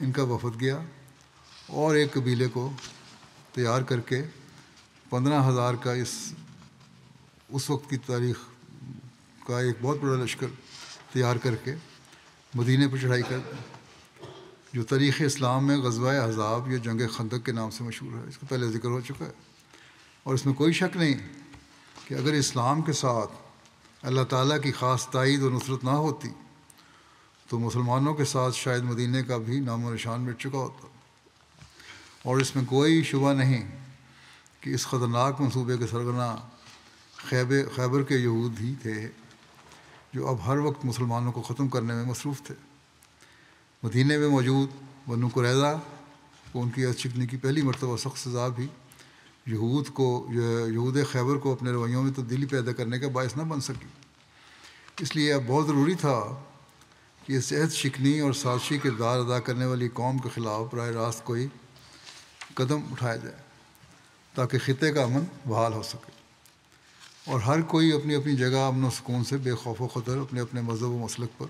ان کا وفد گیا، اور ایک قبیلے کو تیار کر کے 15,000 کا اس وقت کی تاریخ کا ایک بہت بڑا لشکر تیار کر کے مدینہ پر چڑھائی کر دی، جو تاریخ اسلام میں غزوہ احزاب یا جنگ خندق کے نام سے مشہور ہے۔ اس کا پہلے ذکر ہو چکا ہے، اور اس میں کوئی شک نہیں کہ اگر اسلام کے ساتھ اللہ تعالیٰ کی خاص تائید و نصرت نہ ہوتی تو مسلمانوں کے ساتھ شاید مدینہ کا بھی نام و نشان مٹ چکا ہوتا، اور اس میں کوئی شبہ نہیں کہ اس خطرناک منصوبے کے سرغنہ خیبر کے یہود ہی تھے، جو اب ہر وقت مسلمانوں کو ختم کرنے میں مصروف تھے۔ مدینہ میں موجود بنو قریظہ کو ان کی شکنی کی پہلی مرتبہ سخت سزا بھی یہود خیبر کو اپنے رویوں میں تبدیلی پیدا کرنے کا باعث نہ بن سکی۔ اس لیے اب بہت ضروری تھا کہ اس عہد شکنی اور سازشی کردار ادا کرنے والی قوم کے خلاف براہ راست کوئی قدم اٹھایا جائے تاکہ خطے کا امن بحال ہو سکے، اور ہر کوئی اپنی اپنی جگہ امن و سکون سے بے خوف و خطر اپنے اپنے مذہب و مسلک پر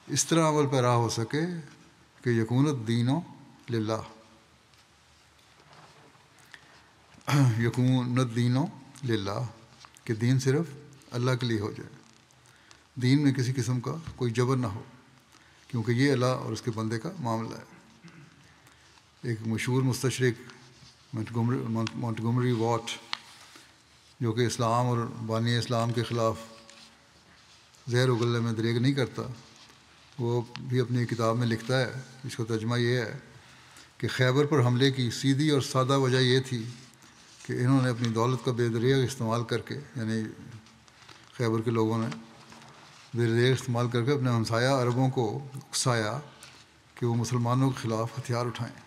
اس طرح عمل پیرا ہو سکے کہ یکون الدین للہ، یکون الدین للہ، کہ دین صرف اللہ کے لیے ہو جائے، دین میں کسی قسم کا کوئی جبر نہ ہو، کیونکہ یہ اللہ اور اس کے بندے کا معاملہ ہے۔ ایک مشہور مستشرق مونٹگومری واٹ، جو کہ اسلام اور بانی اسلام کے خلاف زہر و گلے میں دریغ نہیں کرتا، وہ بھی اپنی کتاب میں لکھتا ہے، اس کا ترجمہ یہ ہے کہ خیبر پر حملے کی سیدھی اور سادہ وجہ یہ تھی کہ انہوں نے اپنی دولت کا بے دریغ استعمال کر کے، یعنی خیبر کے لوگوں نے بے دریغ استعمال کر کے اپنے ہمسایہ عربوں کو اکسایا کہ وہ مسلمانوں کے خلاف ہتھیار اٹھائیں۔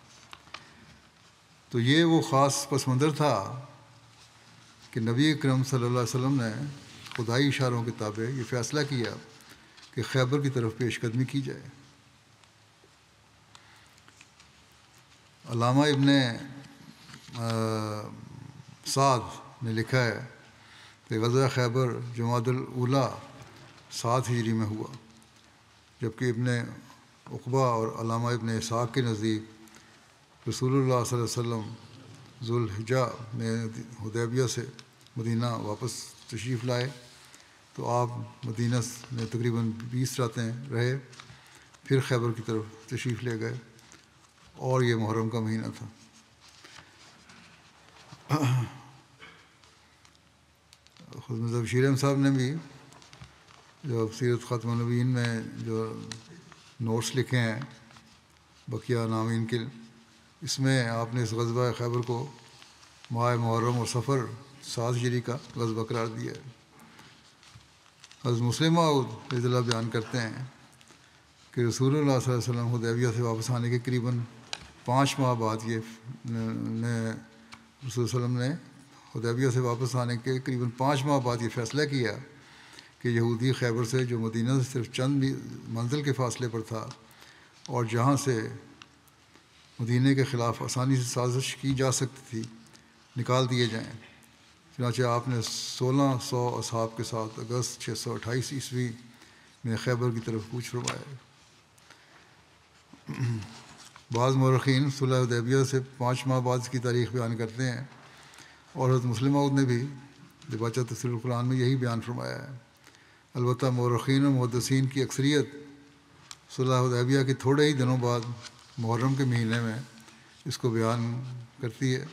تو یہ وہ خاص پس منظر تھا کہ نبی اکرم صلی اللہ علیہ وسلم نے خدائی اشاروں کے تابع یہ فیصلہ کیا کہ خیبر کی طرف پیش قدمی کی جائے۔ علامہ ابن سعد نے لکھا ہے کہ غزوہ خیبر جمادی الاولیٰ 7 ہجری میں ہوا، جبکہ ابن عقبہ اور علامہ ابن اسحاق کے نزدیک رسول اللہ صلی اللہ علیہ وسلم ذوالحجہ میں حدیبیہ سے مدینہ واپس تشریف لائے، تو آپ مدینہ میں تقریباً 20 راتیں رہے، پھر خیبر کی طرف تشریف لے گئے، اور یہ محرم کا مہینہ تھا۔ خود مرزا بشیر احمد صاحب نے بھی جو سیرت خاتم النبیین میں جو نوٹس لکھے ہیں بقیہ نامین کے، اس میں آپ نے اس غزوہ خیبر کو ماہ محرم اور صفر 7 ہجری کا غزوہ قرار دیا ہے۔ حضرت مسلم موعود رضی اللہ بیان کرتے ہیں کہ رسول اللہ صلی اللہ علیہ وسلم حدیبیہ سے واپس آنے کے قریباً 5 ماہ بعد رسول اللہ صلی اللہ علیہ وسلم نے حدیبیہ سے واپس آنے کے قریباً 5 ماہ بعد یہ فیصلہ کیا کہ یہودی خیبر سے، جو مدینہ سے صرف چند منزل کے فاصلے پر تھا اور جہاں سے مدینہ کے خلاف آسانی سے سازش کی جا سکتی تھی، نکال دیے جائیں۔ چنانچہ آپ نے 1600 اصحاب کے ساتھ اگست 628 عیسوی میں خیبر کی طرف کوچ فرمایا۔ بعض مورخین صلح حدیبیہ سے 5 ماہ بعد کی تاریخ بیان کرتے ہیں، اور حضرت مسلم موعود نے بھی دباچہ تفسیر القرآن میں یہی بیان فرمایا ہے۔ البتہ مورخین اور محدثین کی اکثریت صلح حدیبیہ کے تھوڑے ہی دنوں بعد محرم کے مہینے میں اس کو بیان کرتی ہے،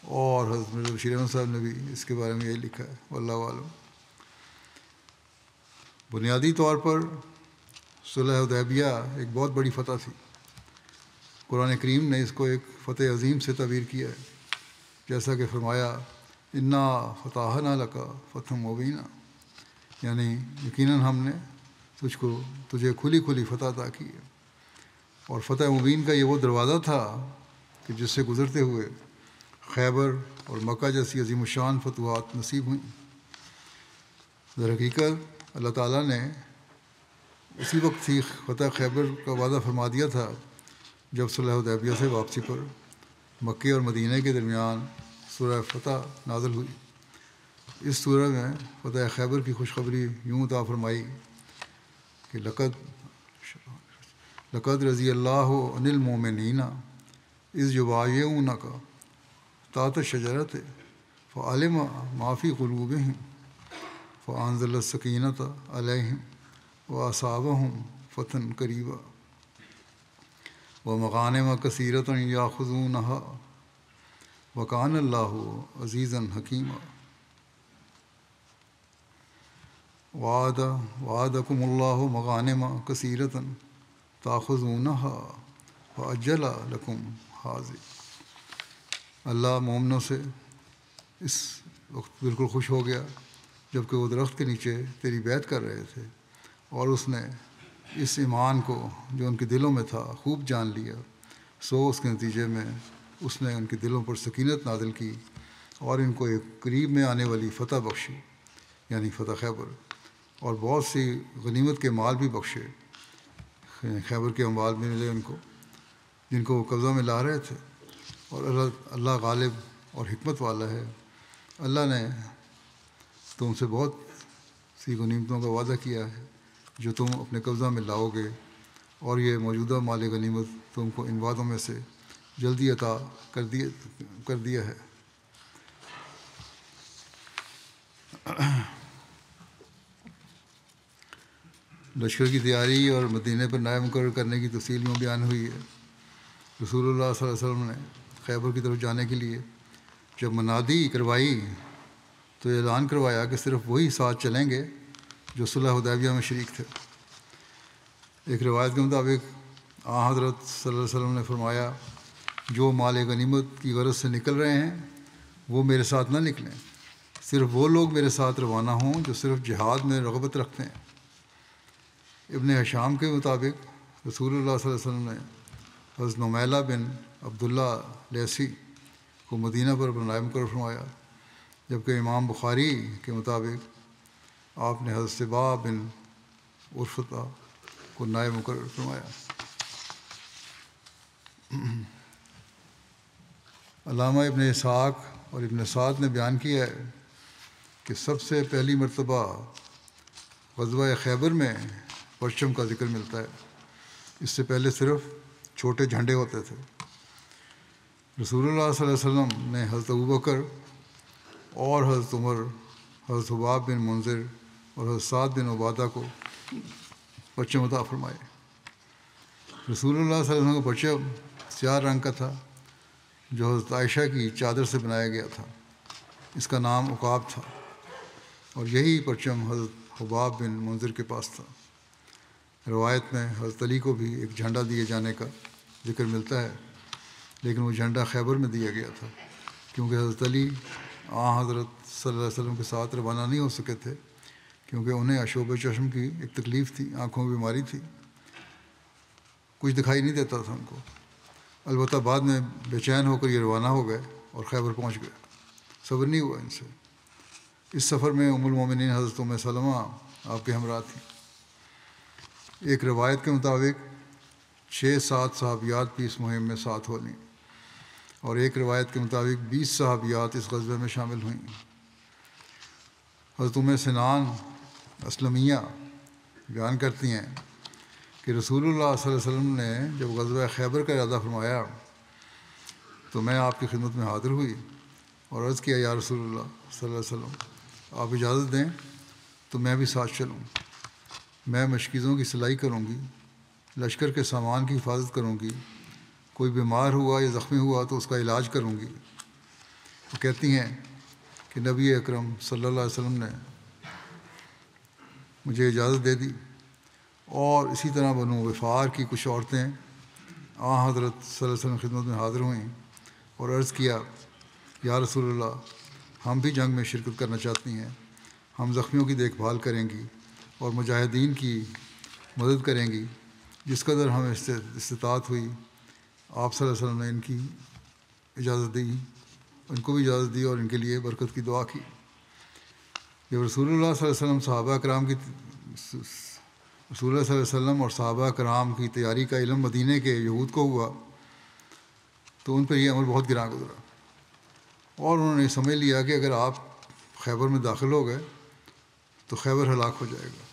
اور حضرت مرزا بشیر احمد صاحب نے بھی اس کے بارے میں یہی لکھا ہے، واللہ اعلم۔ بنیادی طور پر صلح حدیبیہ ایک بہت بڑی فتح تھی۔ قرآن کریم نے اس کو ایک فتح عظیم سے تعبیر کیا ہے، جیسا کہ فرمایا انا فتحنا لک فتحا مبینا، یعنی یقیناً ہم نے تجھے کھلی کھلی فتح عطا کی ہے۔ اور فتح مبین کا یہ وہ دروازہ تھا کہ جس سے گزرتے ہوئے خیبر اور مکہ جیسی عظیم الشان فتوحات نصیب ہوئیں۔ در حقیقت اللہ تعالیٰ نے اسی وقت ہی فتح خیبر کا وعدہ فرما دیا تھا جب صلح حدیبیہ سے واپسی پر مکے اور مدینہ کے درمیان سورہ فتح نازل ہوئی۔ اس سورہ میں فتح خیبر کی خوشخبری یوں عطا فرمائی کہ لقد رضی اللہ عن المؤمنین اذ یبایعونک تحت الشجرۃ فعلم ما فی قلوبہم فانزل السکینۃ علیہم واصابہم فتحا قریبا ومغانم کثیرۃ یاخذونہا وکان اللہ عزیزا حکیما وعدکم اللہ مغانم کثیرۃ تاخذونہا فعجل لکم ھذہ۔ اللہ مومنوں سے اس وقت بالکل خوش ہو گیا جب کہ وہ درخت کے نیچے تیری بیعت کر رہے تھے، اور اس نے اس ایمان کو جو ان کے دلوں میں تھا خوب جان لیا، سو اس کے نتیجے میں اس نے ان کے دلوں پر سکینت نازل کی اور ان کو ایک قریب میں آنے والی فتح بخشی، یعنی فتح خیبر، اور بہت سی غنیمت کے مال بھی بخشے۔ خیبر کے اموال بھی ملے ان کو جن کو وہ قبضہ میں لا رہے تھے۔ اور اللہ غالب اور حکمت والا ہے، اللہ نے تم سے بہت سی غنیمتوں کا وعدہ کیا ہے جو تم اپنے قبضہ میں لاؤ گے، اور یہ موجودہ مال غنیمت تم کو ان وعدوں میں سے جلدی عطا کر دیا ہے۔ لشکر کی تیاری اور مدینے پر نائب مقرر کرنے کی تفصیل میں بیان ہوئی ہے۔ رسول اللہ صلی اللہ علیہ وسلم نے خیبر کی طرف جانے کے لیے جب منادی کروائی تو اعلان کروایا کہ صرف وہی ساتھ چلیں گے جو صلح حدیبیہ میں شریک تھے۔ ایک روایت کے مطابق حضرت صلی اللہ علیہ وسلم نے فرمایا، جو مال غنیمت کی غرض سے نکل رہے ہیں وہ میرے ساتھ نہ نکلیں، صرف وہ لوگ میرے ساتھ روانہ ہوں جو صرف جہاد میں رغبت رکھتے ہیں۔ ابن ہشام کے مطابق رسول اللہ صلی اللہ علیہ وسلم نے حضرت نمیلہ بن عبداللہ لیثی کو مدینہ پر نائب مقرر فرمایا، جبکہ امام بخاری کے مطابق آپ نے حضرت صبا بن عرفطہ کو نائب مقرر فرمایا۔ علامہ ابن اسحاق اور ابن سعد نے بیان کیا ہے کہ سب سے پہلی مرتبہ غزوہ خیبر میں پرچم کا ذکر ملتا ہے، اس سے پہلے صرف چھوٹے جھنڈے ہوتے تھے۔ رسول اللہ صلی اللہ علیہ وسلم نے حضرت ابوبکر اور حضرت عمر، حضرت حباب بن منذر اور حضرت سعد بن عبادہ کو پرچم عطا فرمائے۔ رسول اللہ صلی اللہ علیہ وسلم کا پرچم سیاہ رنگ کا تھا جو حضرت عائشہ کی چادر سے بنایا گیا تھا، اس کا نام عقاب تھا، اور یہی پرچم حضرت حباب بن منذر کے پاس تھا۔ روایت میں حضرت علی کو بھی ایک جھنڈا دیے جانے کا ذکر ملتا ہے، لیکن وہ جھنڈا خیبر میں دیا گیا تھا کیونکہ حضرت علی حضرت صلی اللہ علیہ وسلم کے ساتھ روانہ نہیں ہو سکے تھے، کیونکہ انہیں عشوب چشم کی ایک تکلیف تھی، آنکھوں کی بیماری تھی، کچھ دکھائی نہیں دیتا تھا ان کو۔ البتہ بعد میں بے چین ہو کر یہ روانہ ہو گئے اور خیبر پہنچ گئے، صبر نہیں ہوا ان سے۔ اس سفر میں ام المومنین حضرت ام سلمہ آپ کے ہمراہ تھیں۔ ایک روایت کے مطابق 6-7 صحابیات بھی اس مہم میں ساتھ ہو لیں، اور ایک روایت کے مطابق 20 صحابیات اس غزوے میں شامل ہوئیں۔ حضرت ام سنان اسلمیہ بیان کرتی ہیں کہ رسول اللہ صلی اللہ علیہ وسلم نے جب غزوہ خیبر کا ارادہ فرمایا تو میں آپ کی خدمت میں حاضر ہوئی اور عرض کیا، یا رسول اللہ صلی اللہ علیہ وسلم، آپ اجازت دیں تو میں بھی ساتھ چلوں۔ میں مشکیزوں کی سلائی کروں گی، لشکر کے سامان کی حفاظت کروں گی، کوئی بیمار ہوا یا زخمی ہوا تو اس کا علاج کروں گی۔ وہ کہتی ہیں کہ نبی اکرم صلی اللہ علیہ وسلم نے مجھے اجازت دے دی، اور اسی طرح بنو غفار کی کچھ عورتیں حضرت صلی اللہ علیہ وسلم کی خدمت میں حاضر ہوئیں اور عرض کیا، یا رسول اللہ، ہم بھی جنگ میں شرکت کرنا چاہتی ہیں، ہم زخمیوں کی دیکھ بھال کریں گی اور مجاہدین کی مدد کریں گی، جس قدر ہمیں استطاعت ہوئی۔ آپ صلی اللہ علیہ وسلم نے ان کی اجازت دی، ان کو بھی اجازت دی اور ان کے لیے برکت کی دعا کی۔ جب رسول اللہ صلی اللہ علیہ وسلم رسول اللہ صلی اللہ علیہ وسلم اور صحابہ کرام کی تیاری کا علم مدینے کے یہود کو ہوا تو ان پر یہ عمل بہت گراں گزرا، اور انہوں نے سمجھ لیا کہ اگر آپ خیبر میں داخل ہو گئے تو خیبر ہلاک ہو جائے گا،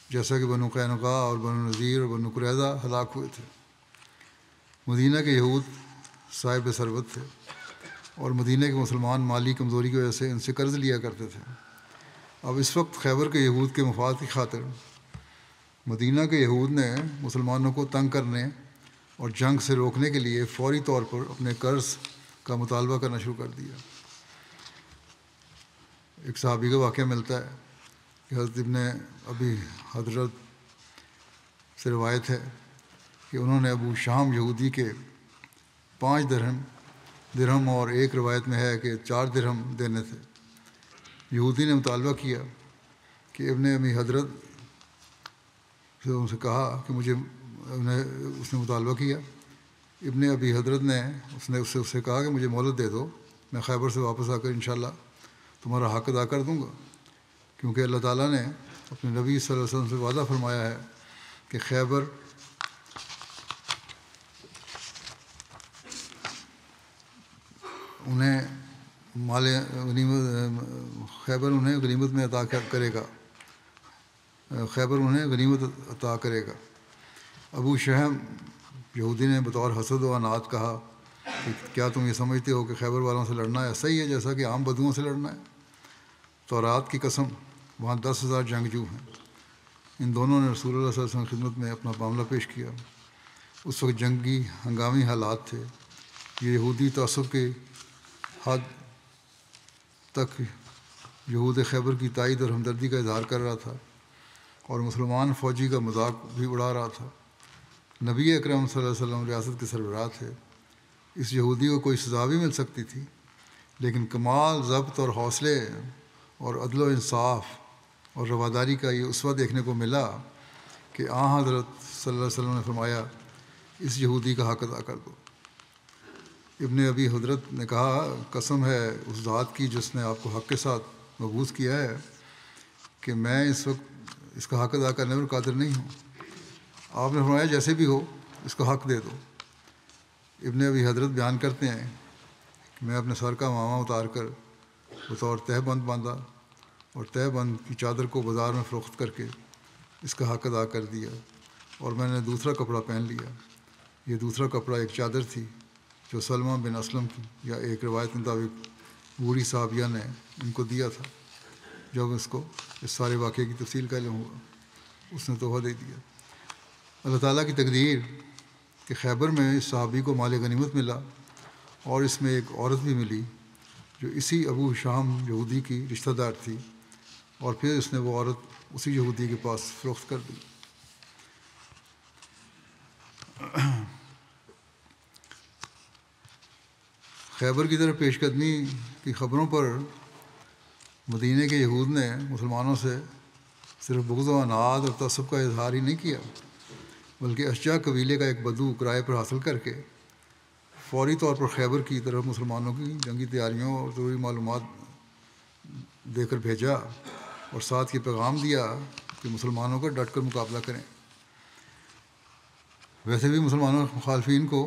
جیسا کہ بنو قینقاع اور بنو نذیر اور بنو قریظہ ہلاک ہوئے تھے۔ مدینہ کے یہود صاحب ثروت تھے اور مدینہ کے مسلمان مالی کمزوری کی وجہ سے ان سے قرض لیا کرتے تھے۔ اب اس وقت خیبر کے یہود کے مفاد کی خاطر مدینہ کے یہود نے مسلمانوں کو تنگ کرنے اور جنگ سے روکنے کے لیے فوری طور پر اپنے قرض کا مطالبہ کرنا شروع کر دیا۔ ایک صحابی کا واقعہ ملتا ہے کہ حضرت ابن ابی حضرت سے روایت ہے کہ انہوں نے ابو شام یہودی کے 5 درہم اور ایک روایت میں ہے کہ 4 درہم دینے تھے۔ یہودی نے مطالبہ کیا کہ ابن ابی حضرت سے ان سے کہا کہ اس نے مطالبہ کیا، ابن ابی حضرت نے اس سے کہا کہ مجھے مہلت دے دو، میں خیبر سے واپس آ کر انشاءاللہ تمہارا حق ادا کر دوں گا، کیونکہ اللہ تعالیٰ نے اپنے نبی صلی اللہ علیہ وسلم سے وعدہ فرمایا ہے کہ خیبر انہیں غنیمت میں عطا کرے گا، خیبر انہیں غنیمت عطا کرے گا۔ ابو شہم یہودی نے بطور حسد و عناد کہا کہ کیا تم یہ سمجھتے ہو کہ خیبر والوں سے لڑنا ایسا ہی ہے جیسا کہ عام بدوؤں سے لڑنا ہے؟ تورات کی قسم وہاں 10,000 جنگجو ہیں، ان دونوں نے رسول اللہ صلی اللہ علیہ وسلم کی خدمت میں اپنا معاملہ پیش کیا۔ اس وقت جنگی ہنگامی حالات تھے۔ یہ یہودی تعصب کے حد تک یہود خیبر کی تائید اور ہمدردی کا اظہار کر رہا تھا اور مسلمان فوجی کا مذاق بھی اڑا رہا تھا۔ نبی اکرم صلی اللہ علیہ وسلم ریاست کے سربراہ تھے۔ اس یہودی کو کوئی سزا بھی مل سکتی تھی، لیکن کمال ضبط اور حوصلے اور عدل و انصاف اور رواداری کا یہ اسوہ دیکھنے کو ملا کہ حضرت صلی اللہ علیہ وسلم نے فرمایا، اس یہودی کا حق ادا کر دو۔ ابن ابی حضرت نے کہا، قسم ہے اس ذات کی جس نے آپ کو حق کے ساتھ مبعوث کیا ہے کہ میں اس وقت اس کا حق ادا کرنے پر قادر نہیں ہوں۔ آپ نے فرمایا، جیسے بھی ہو اس کا حق دے دو۔ ابن ابی حضرت بیان کرتے ہیں کہ میں اپنے سر کا امامہ اتار کر بطور تہہ بند باندھا اور تہہ بند کی چادر کو بازار میں فروخت کر کے اس کا حق ادا کر دیا، اور میں نے دوسرا کپڑا پہن لیا۔ یہ دوسرا کپڑا ایک چادر تھی جو سلمہ بن اسلم کی، یا ایک روایت کے مطابق بوڑھی صحابیہ نے ان کو دیا تھا۔ جب اس کو اس سارے واقعے کی تفصیل کا علم ہوا، اس نے تحفہ دے دیا۔ اللہ تعالیٰ کی تقدیر کہ خیبر میں اس صحابی کو مال غنیمت ملا، اور اس میں ایک عورت بھی ملی جو اسی ابو شام یہودی کی رشتہ دار تھی، اور پھر اس نے وہ عورت اسی یہودی کے پاس فروخت کر دی۔ خیبر کی طرف پیش قدمی کی خبروں پر مدینہ کے یہود نے مسلمانوں سے صرف بغض و عناد اور تعصب کا اظہار ہی نہیں کیا، بلکہ اشجع قبیلے کا ایک بدو کرائے پر حاصل کر کے فوری طور پر خیبر کی طرف مسلمانوں کی جنگی تیاریوں اور ضروری معلومات دے کر بھیجا، اور ساتھ یہ پیغام دیا کہ مسلمانوں کا ڈٹ کر مقابلہ کریں۔ ویسے بھی مسلمانوں مخالفین کو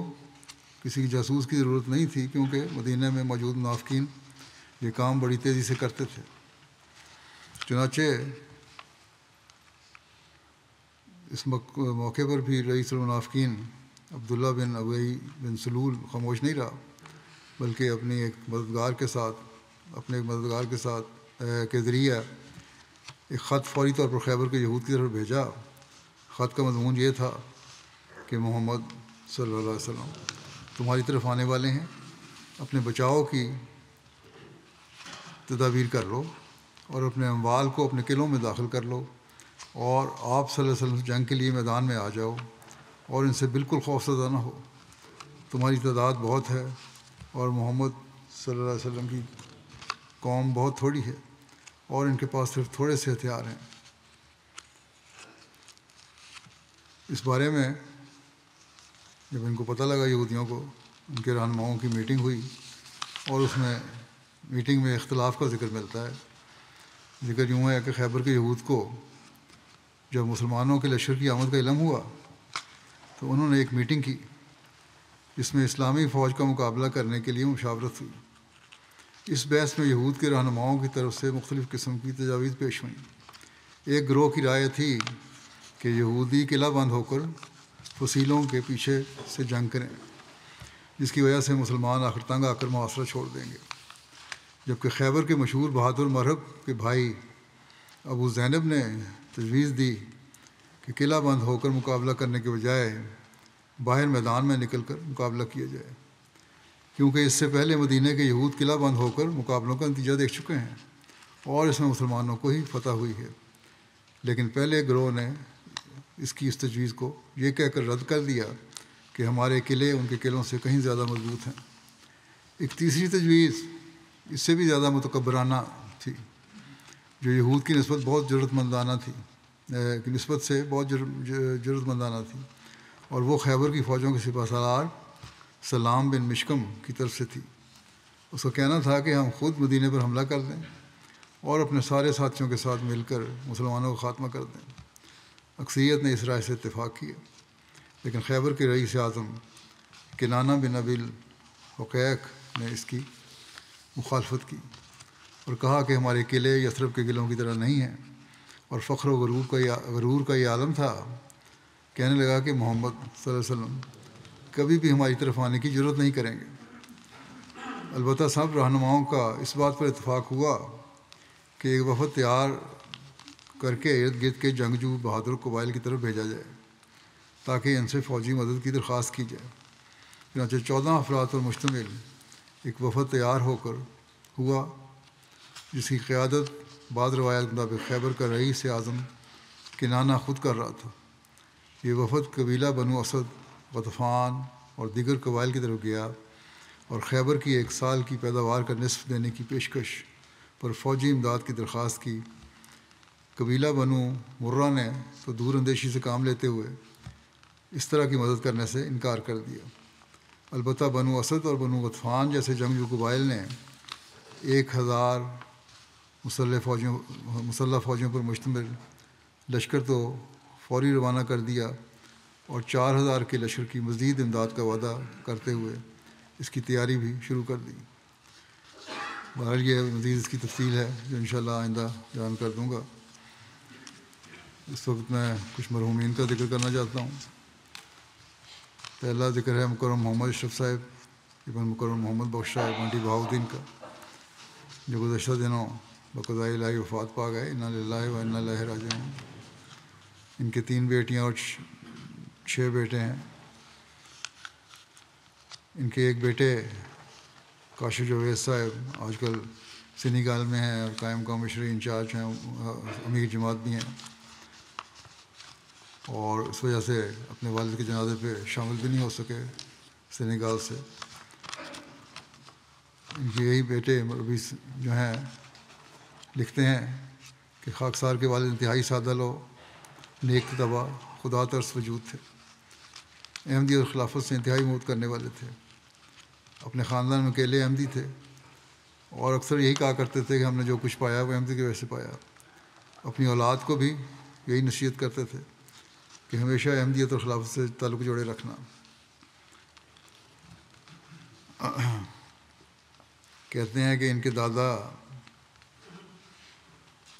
کسی جاسوس کی ضرورت نہیں تھی، کیونکہ مدینہ میں موجود منافقین یہ کام بڑی تیزی سے کرتے تھے۔ چنانچہ اس موقع پر بھی رئیس المنافقین عبداللہ بن ابی بن سلول خاموش نہیں رہا، بلکہ اپنے ایک مددگار کے ساتھ کے ذریعہ ایک خط فوری طور پر خیبر کے یہود کی طرف بھیجا۔ خط کا مضمون یہ تھا کہ محمد صلی اللہ علیہ وسلم تمہاری طرف آنے والے ہیں، اپنے بچاؤ کی تدابیر کر لو اور اپنے اموال کو اپنے قلعوں میں داخل کر لو، اور آپ صلی اللہ علیہ وسلم جنگ کے لیے میدان میں آ جاؤ اور ان سے بالکل خوف زدہ نہ ہو۔ تمہاری تعداد بہت ہے اور محمد صلی اللہ علیہ وسلم کی قوم بہت تھوڑی ہے، اور ان کے پاس صرف تھوڑے سے ہتھیار ہیں۔ اس بارے میں جب ان کو پتہ لگا، یہودیوں کو، ان کے رہنماؤں کی میٹنگ ہوئی، اور اس میں میٹنگ میں اختلاف کا ذکر ملتا ہے۔ ذکر یوں ہے کہ خیبر کے یہود کو جب مسلمانوں کے لشکر کی آمد کا علم ہوا تو انہوں نے ایک میٹنگ کی جس میں اسلامی فوج کا مقابلہ کرنے کے لیے مشاورت ہوئی۔ اس بحث میں یہود کے رہنماؤں کی طرف سے مختلف قسم کی تجاویز پیش ہوئیں۔ ایک گروہ کی رائے تھی کہ یہودی قلعہ بند ہو کر فصیلوں کے پیچھے سے جنگ کریں، جس کی وجہ سے مسلمان آخر تنگ آ کر محاصرہ چھوڑ دیں گے، جبکہ خیبر کے مشہور بہادر مرہب کے بھائی ابو زینب نے تجویز دی کہ قلعہ بند ہو کر مقابلہ کرنے کے بجائے باہر میدان میں نکل کر مقابلہ کیا جائے، کیونکہ اس سے پہلے مدینہ کے یہود قلعہ بند ہو کر مقابلوں کا نتیجہ دیکھ چکے ہیں اور اس میں مسلمانوں کو ہی فتح ہوئی ہے۔ لیکن پہلے گروہ نے اس تجویز کو یہ کہہ کر رد کر دیا کہ ہمارے قلعے ان کے قلعوں سے کہیں زیادہ مضبوط ہیں۔ ایک تیسری تجویز اس سے بھی زیادہ متکبرانہ تھی، جو یہود کی نسبت بہت جرأت مندانہ تھی، اور وہ خیبر کی فوجوں کے سپہ سالار سلام بن مشکم کی طرف سے تھی۔ اس کا کہنا تھا کہ ہم خود مدینے پر حملہ کر دیں اور اپنے سارے ساتھیوں کے ساتھ مل کر مسلمانوں کا خاتمہ کر دیں۔ اکثریت نے اس رائے سے اتفاق کیا، لیکن خیبر کے رئیس اعظم کنانہ بن ابی الحقیق نے اس کی مخالفت کی اور کہا کہ ہمارے قلعے یثرب کے قلعوں کی طرح نہیں ہیں، اور فخر و غرور کا یہ عالم تھا۔ کہنے لگا کہ محمد صلی اللہ علیہ وسلم کبھی بھی ہماری طرف آنے کی جرات نہیں کریں گے۔ البتہ سب رہنماؤں کا اس بات پر اتفاق ہوا کہ ایک وفد تیار کر کے ارد گرد کے جنگجو بہادر قبائل کی طرف بھیجا جائے تاکہ ان سے فوجی مدد کی درخواست کی جائے۔ چنانچہ 14 افراد پر مشتمل ایک وفد تیار ہو کر ہوا، جس کی قیادت بعض روایات کے مطابق خیبر کا رئیس اعظم کنانہ خود کر رہا تھا۔ یہ وفد قبیلہ بنو اسد، غطفان اور دیگر قبائل کی طرف گیا اور خیبر کی 1 سال کی پیداوار کا نصف دینے کی پیشکش پر فوجی امداد کی درخواست کی۔ قبیلہ بنو مرہ نے تو دور اندیشی سے کام لیتے ہوئے اس طرح کی مدد کرنے سے انکار کر دیا۔ البتہ بنو اسد اور بنو غطفان جیسے جنگجو قبائل نے 1000 مسلح فوجیوں پر مشتمل لشکر تو فوری روانہ کر دیا اور 4000 کے لشکر کی مزید امداد کا وعدہ کرتے ہوئے اس کی تیاری بھی شروع کر دی۔ بہرحال یہ مزید اس کی تفصیل ہے جو انشاءاللہ آئندہ بیان کر دوں گا۔ اس وقت میں کچھ مرحومین کا ذکر کرنا چاہتا ہوں۔ پہلا ذکر ہے مکرم محمد اشرف صاحب ابن مکرم محمد بخش صاحب منڈی بہاؤدین کا، جو گزشتہ دنوں بقضاء الہی وفات پا گئے۔ انا للہ و انا الیہ راجعون۔ ان کے 3 بیٹیاں اور 6 بیٹے ہیں۔ ان کے ایک بیٹے کاشف جاوید صاحب آج کل سینیگال میں ہیں اور قائم مقام مشری انچارج ہیں، امیر جماعت بھی ہیں، اور اس وجہ سے اپنے والد کے جنازے پہ شامل بھی نہیں ہو سکے سینیگال سے۔ ان کے یہی بیٹے ابھی جو ہیں لکھتے ہیں کہ خاکسار کے والد انتہائی سادہ لو، نیک طبع، خدا ترس وجود تھے۔ احمدی اور خلافت سے انتہائی محبت کرنے والے تھے۔ اپنے خاندان میں اکیلے احمدی تھے اور اکثر یہی کہا کرتے تھے کہ ہم نے جو کچھ پایا وہ احمدی کی وجہ سے پایا۔ اپنی اولاد کو بھی یہی نصیحت کرتے تھے کہ ہمیشہ احمدیت اور خلافت سے تعلق جوڑے رکھنا۔ کہتے ہیں کہ ان کے دادا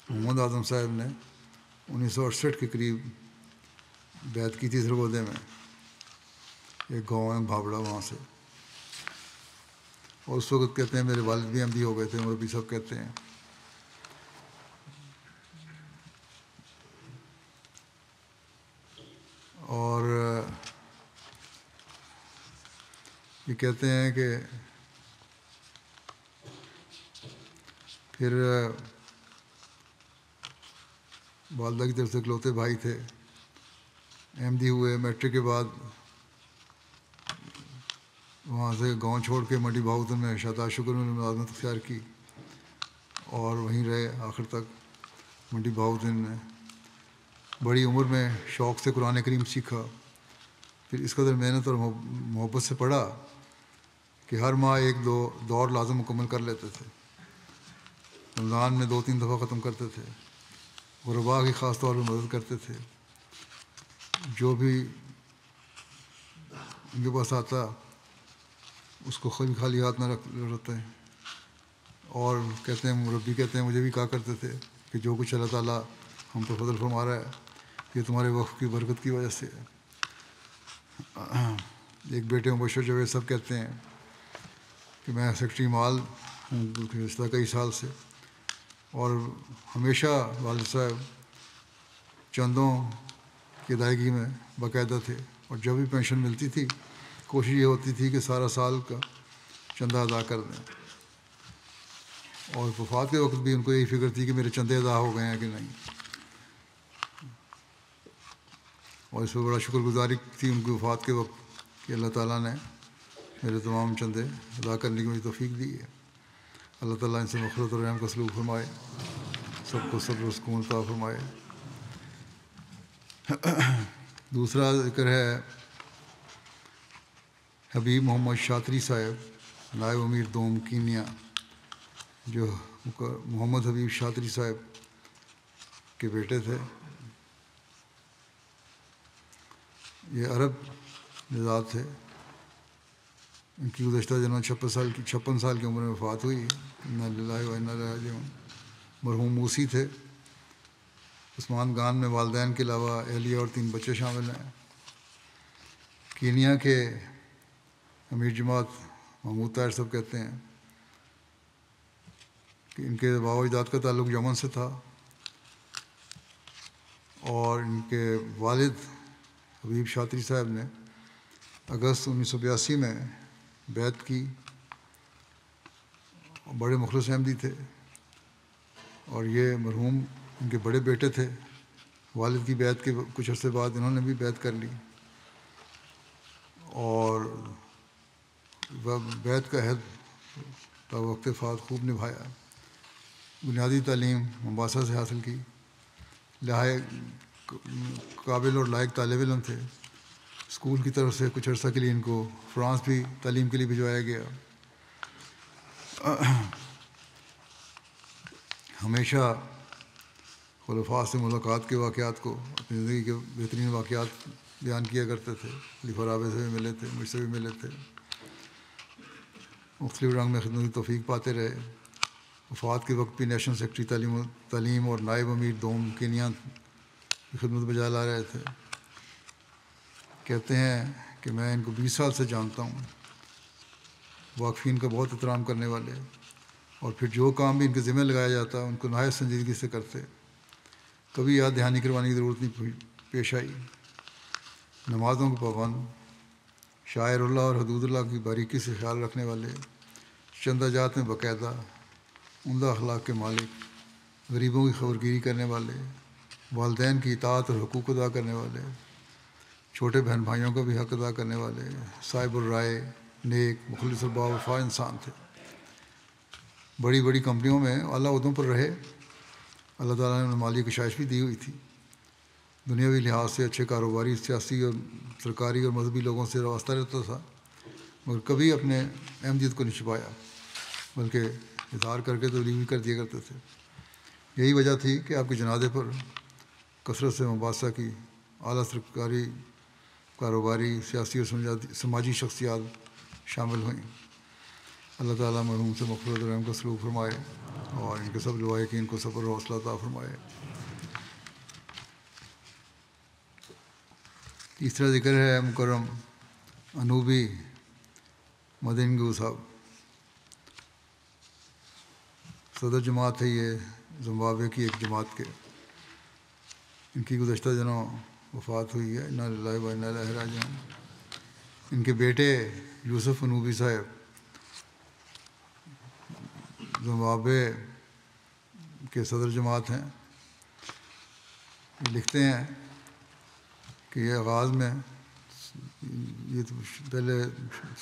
محمد اعظم صاحب نے 1968 کے قریب بیعت کی تھی سرگودے میں، ایک گاؤں ہے بھاوڑا، وہاں سے، اور اس وقت کہتے ہیں میرے والد بھی احمدی ہو گئے تھے، مربی صاحب کہتے ہیں۔ اور یہ کہتے ہیں کہ پھر والدہ کی طرف سے اکلوتے بھائی تھے، احمدی ہوئے۔ میٹرک کے بعد وہاں سے گاؤں چھوڑ کے منڈی بہاؤدین میں شہداء شکر میں ملازمت اختیار کی اور وہیں رہے آخر تک منڈی بہاؤدین میں۔ بڑی عمر میں شوق سے قرآن کریم سیکھا، پھر اس قدر محنت اور محبت سے پڑھا کہ ہر ماہ 1-2 دور لازم مکمل کر لیتے تھے۔ رمضان میں 2-3 دفعہ ختم کرتے تھے۔ غرباء کی خاص طور پر مدد کرتے تھے، جو بھی ان کے پاس آتا اس کو خالی ہاتھ نہ رکھتے ہیں۔ اور کہتے ہیں مربی کہتے ہیں مجھے بھی کہا کرتے تھے کہ جو کچھ اللہ تعالیٰ ہم پر فضل فرما رہا ہے یہ تمہارے وقف کی برکت کی وجہ سے ہے۔ ایک بیٹے مبشر جاوید صاحب کہتے ہیں کہ میں سیکرٹری مال ہوں گزشتہ کئی سال سے، اور ہمیشہ والد صاحب چندوں کی ادائیگی میں باقاعدہ تھے، اور جب بھی پینشن ملتی تھی کوشش یہ ہوتی تھی کہ سارا سال کا چندہ ادا کر دیں، اور وفات کے وقت بھی ان کو یہی فکر تھی کہ میرے چندے ادا ہو گئے ہیں کہ نہیں، اور اس پہ بڑا شکر گزاری تھی ان کی وفات کے وقت کہ اللہ تعالیٰ نے میرے تمام چندے ادا کرنے کی مجھے توفیق دی ہے۔ اللہ تعالیٰ ان سے مغفرت اور رحم کا سلوک فرمائے، سب کو صبر و سکون عطا فرمائے۔ دوسرا ذکر ہے حبیب محمد شاطری صاحب، نائب امیر دوم کینیا، جو محمد حبیب شاطری صاحب کے بیٹے تھے۔ یہ عرب نژاد تھے۔ ان کی گزشتہ دنوں 56 سال کی عمر میں وفات ہوئی۔ انا للہ و انا الیہ راجعون۔ مرحوم موسی تھے۔ عثمان گان میں والدین کے علاوہ اہلیہ اور 3 بچے شامل ہیں۔ کینیا کے امیر جماعت محمود طاہر صاحب کہتے ہیں کہ ان کے آباء و اجداد کا تعلق یمن سے تھا، اور ان کے والد حبیب شاطری صاحب نے اگست 1982 میں بیعت کی. بڑے مخلص احمدی تھے اور یہ مرحوم ان کے بڑے بیٹے تھے. والد کی بیعت کے کچھ عرصے بعد انہوں نے بھی بیعت کر لی اور بیعت کا عہد تا وقت وفات خوب نبھایا. بنیادی تعلیم مومباسا سے حاصل کی. قابل اور لائق طالب علم تھے. اسکول کی طرف سے کچھ عرصہ کے لیے ان کو فرانس بھی تعلیم کے لیے بھجوایا گیا. ہمیشہ خلفاء سے ملاقات کے واقعات کو اپنی زندگی کے بہترین واقعات بیان کیا کرتے تھے. خلیفہ رابع سے بھی ملے تھے, مجھ سے بھی ملے تھے. مختلف رنگ میں خدمت کی توفیق پاتے رہے. وفات کے وقت بھی نیشنل سیکرٹری تعلیم اور نائب امیر دوم کینیا کی خدمت بجا لا رہے تھے. کہتے ہیں کہ میں ان کو 20 سال سے جانتا ہوں. واقفین کا بہت احترام کرنے والے اور پھر جو کام بھی ان کے ذمہ لگایا جاتا ان کو نہایت سنجیدگی سے کرتے. کبھی یاد دہانی کروانے کی ضرورت نہیں پیش آئی. نمازوں کے پابند, شاعر اللہ اور حدود اللہ کی باریکی سے خیال رکھنے والے, چندہ جات میں باقاعدہ, عمدہ اخلاق کے مالک, غریبوں کی خبرگیری کرنے والے, والدین کی اطاعت اور حقوق ادا کرنے والے, چھوٹے بہن بھائیوں کا بھی حق ادا کرنے والے, صاحب الرائے, نیک, مخلص اور باوفا انسان تھے. بڑی بڑی کمپنیوں میں اعلیٰ عہدوں پر رہے. اللہ تعالیٰ نے انہیں مالی کشائش بھی دی ہوئی تھی. دنیاوی لحاظ سے اچھے کاروباری, سیاسی اور سرکاری اور مذہبی لوگوں سے وابستہ رہتا تھا, مگر کبھی اپنے احمدیت کو نہیں چھپایا بلکہ اظہار کر کے تبلیغ بھی کر دیا کرتے تھے. یہی وجہ تھی کہ آپ کے جنازے پر کثرت سے مومباسا کی اعلیٰ سرکاری, کاروباری, سیاسی اور سماجی شخصیات شامل ہوئیں. اللہ تعالیٰ مرحوم سے مغفرت و رحم کا سلوک فرمائے اور ان کے سب لوائقین کو صبر و حوصلہ عطا فرمائے. تیسرا ذکر ہے مکرم انوبی مدنگو صاحب. صدر جماعت ہے یہ زمبابوے کی ایک جماعت کے. ان کی گزشتہ دنوں وفات ہوئی ہے. انا للہ و انا الیہ راجعون. ان کے بیٹے یوسف انوبی صاحب زمبابوے کے صدر جماعت ہیں. لکھتے ہیں کہ یہ آغاز میں یہ تو پہلے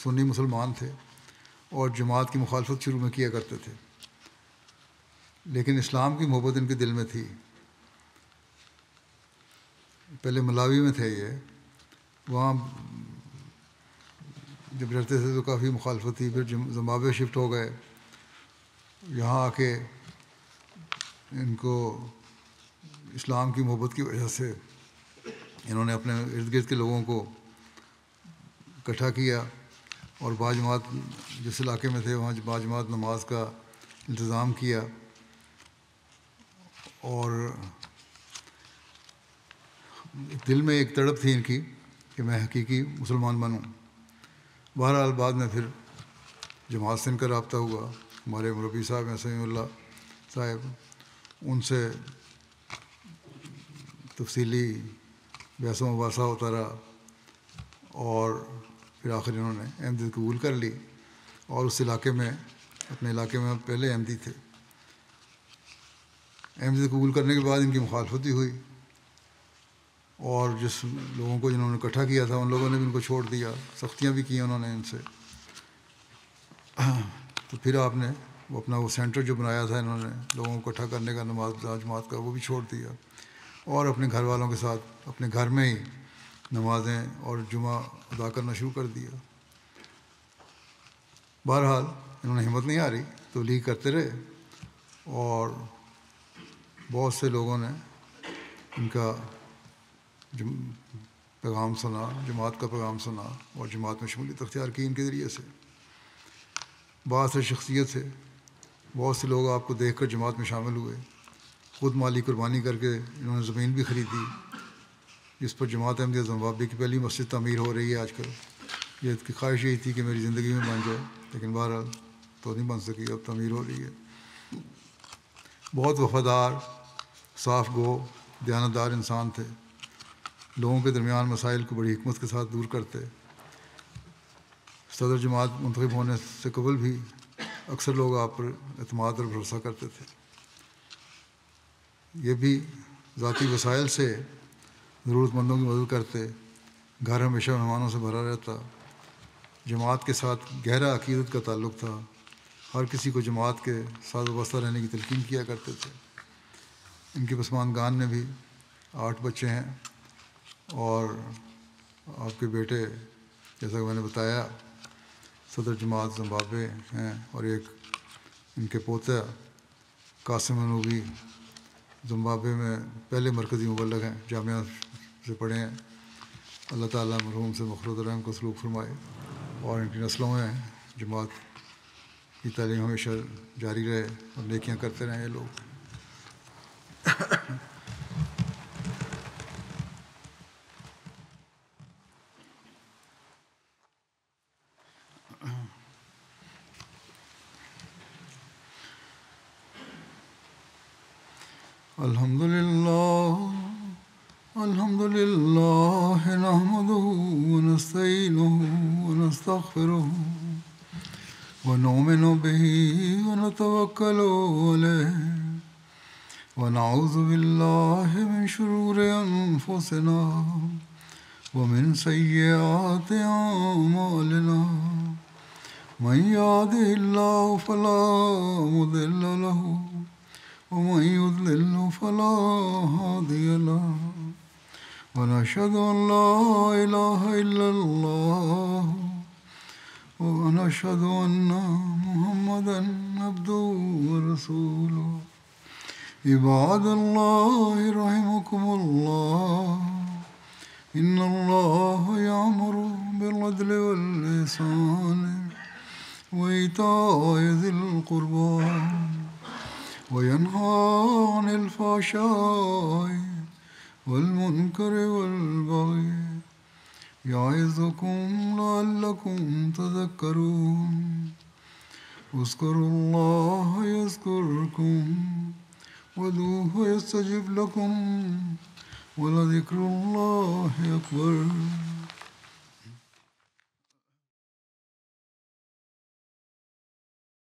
سنی مسلمان تھے اور جماعت کی مخالفت شروع میں کیا کرتے تھے, لیکن اسلام کی محبت ان کے دل میں تھی. پہلے ملاوی میں تھے یہ, وہاں جب رہتے تھے تو کافی مخالفت تھی. پھر زمبابوے شفٹ ہو گئے. یہاں آ کے ان کو اسلام کی محبت کی وجہ سے انہوں نے اپنے ارد گرد کے لوگوں کو اکٹھا کیا اور باجماعت جس علاقے میں تھے وہاں باجماعت نماز کا انتظام کیا اور دل میں ایک تڑپ تھی ان کی کہ میں حقیقی مسلمان بنوں. بہرحال بعد میں پھر جماعت سے ان کا رابطہ ہوا. ہمارے مربی صاحب ہیں سمیع اللہ صاحب, ان سے تفصیلی بحث و مباحثہ ہوتا رہا اور پھر آخر انہوں نے احمدیت قبول کر لی. اور اس علاقے میں, اپنے علاقے میں پہلے احمدی تھے. احمدیت قبول کرنے کے بعد ان کی مخالفت بھی ہوئی اور جس لوگوں کو جنہوں نے اکٹھا کیا تھا ان لوگوں نے بھی ان کو چھوڑ دیا. سختیاں بھی کی انہوں نے ان سے. تو پھر آپ نے اپنا وہ سینٹر جو بنایا تھا انہوں نے لوگوں کو اکٹھا کرنے کا, نماز جماعت کا, وہ بھی چھوڑ دیا اور اپنے گھر والوں کے ساتھ اپنے گھر میں ہی نمازیں اور جمعہ ادا کرنا شروع کر دیا. بہرحال انہوں نے ہمت نہیں ہاری, تبلیغ کرتے رہے اور بہت سے لوگوں نے ان کا پیغام سنا, جماعت کا پیغام سنا اور جماعت میں شمولیت اختیار کی ان کے ذریعے سے. بعض شخصیت سے بہت سے لوگ آپ کو دیکھ کر جماعت میں شامل ہوئے. خود مالی قربانی کر کے انہوں نے زمین بھی خریدی جس پر جماعت احمدیہ زمبابوے کی پہلی مسجد تعمیر ہو رہی ہے آج کل. یہ اس کی خواہش یہی تھی کہ میری زندگی میں بن جائے, لیکن بہرحال تو نہیں بن سکی, اب تعمیر ہو رہی ہے. بہت وفادار, صاف گو, دیانتدار انسان تھے، لوگوں کے درمیان مسائل کو بڑی حکمت کے ساتھ دور کرتے۔ صدر جماعت منتخب ہونے سے قبل بھی اکثر لوگ آپ پر اعتماد اور بھروسہ کرتے تھے۔ یہ بھی ذاتی وسائل سے ضرورت مندوں کی مدد کرتے، گھر ہمیشہ مہمانوں سے بھرا رہتا، جماعت کے ساتھ گہرا عقیدت کا تعلق تھا، ہر کسی کو جماعت کے ساتھ وابستہ رہنے کی تلقین کیا کرتے تھے۔ ان کے پسماندگان میں بھی 8 بچے ہیں، اور آپ کے بیٹے جیسا کہ میں نے بتایا صدر جماعت زمبابوے ہیں، اور ایک ان کے پوتا قاسم انوبی زمبابوے میں پہلے مرکزی مبلغ ہیں، جامعہ سے پڑھے ہیں۔ اللہ تعالیٰ مرحوم سے مغفرت و رحم کو سلوک فرمائے، اور ان کی نسلوں میں جماعت کی تعلیم ہمیشہ جاری رہے اور نیکیاں کرتے رہیں یہ لوگ۔ الحمد لله نحمده ونستعينه ونستغفره ونؤمن به ونتوكل عليه ونعوذ بالله من شرور أنفسنا ومن سيئات أعمالنا من يهده الله فلا مضل له ومن يضلل فلا هادي له ونشهد أن لا إله إلا الله ونشهد أن محمدا عبده ورسوله عباد الله رحمكم الله إن الله يأمر بالعدل والإحسان وإيتاء ذي القربى وينهى عن الفحشاء والمنكر والبغي يعظكم لعلكم تذكرون اذكروا الله يذكركم وادعوه يستجب لكم ولذكر الله أكبر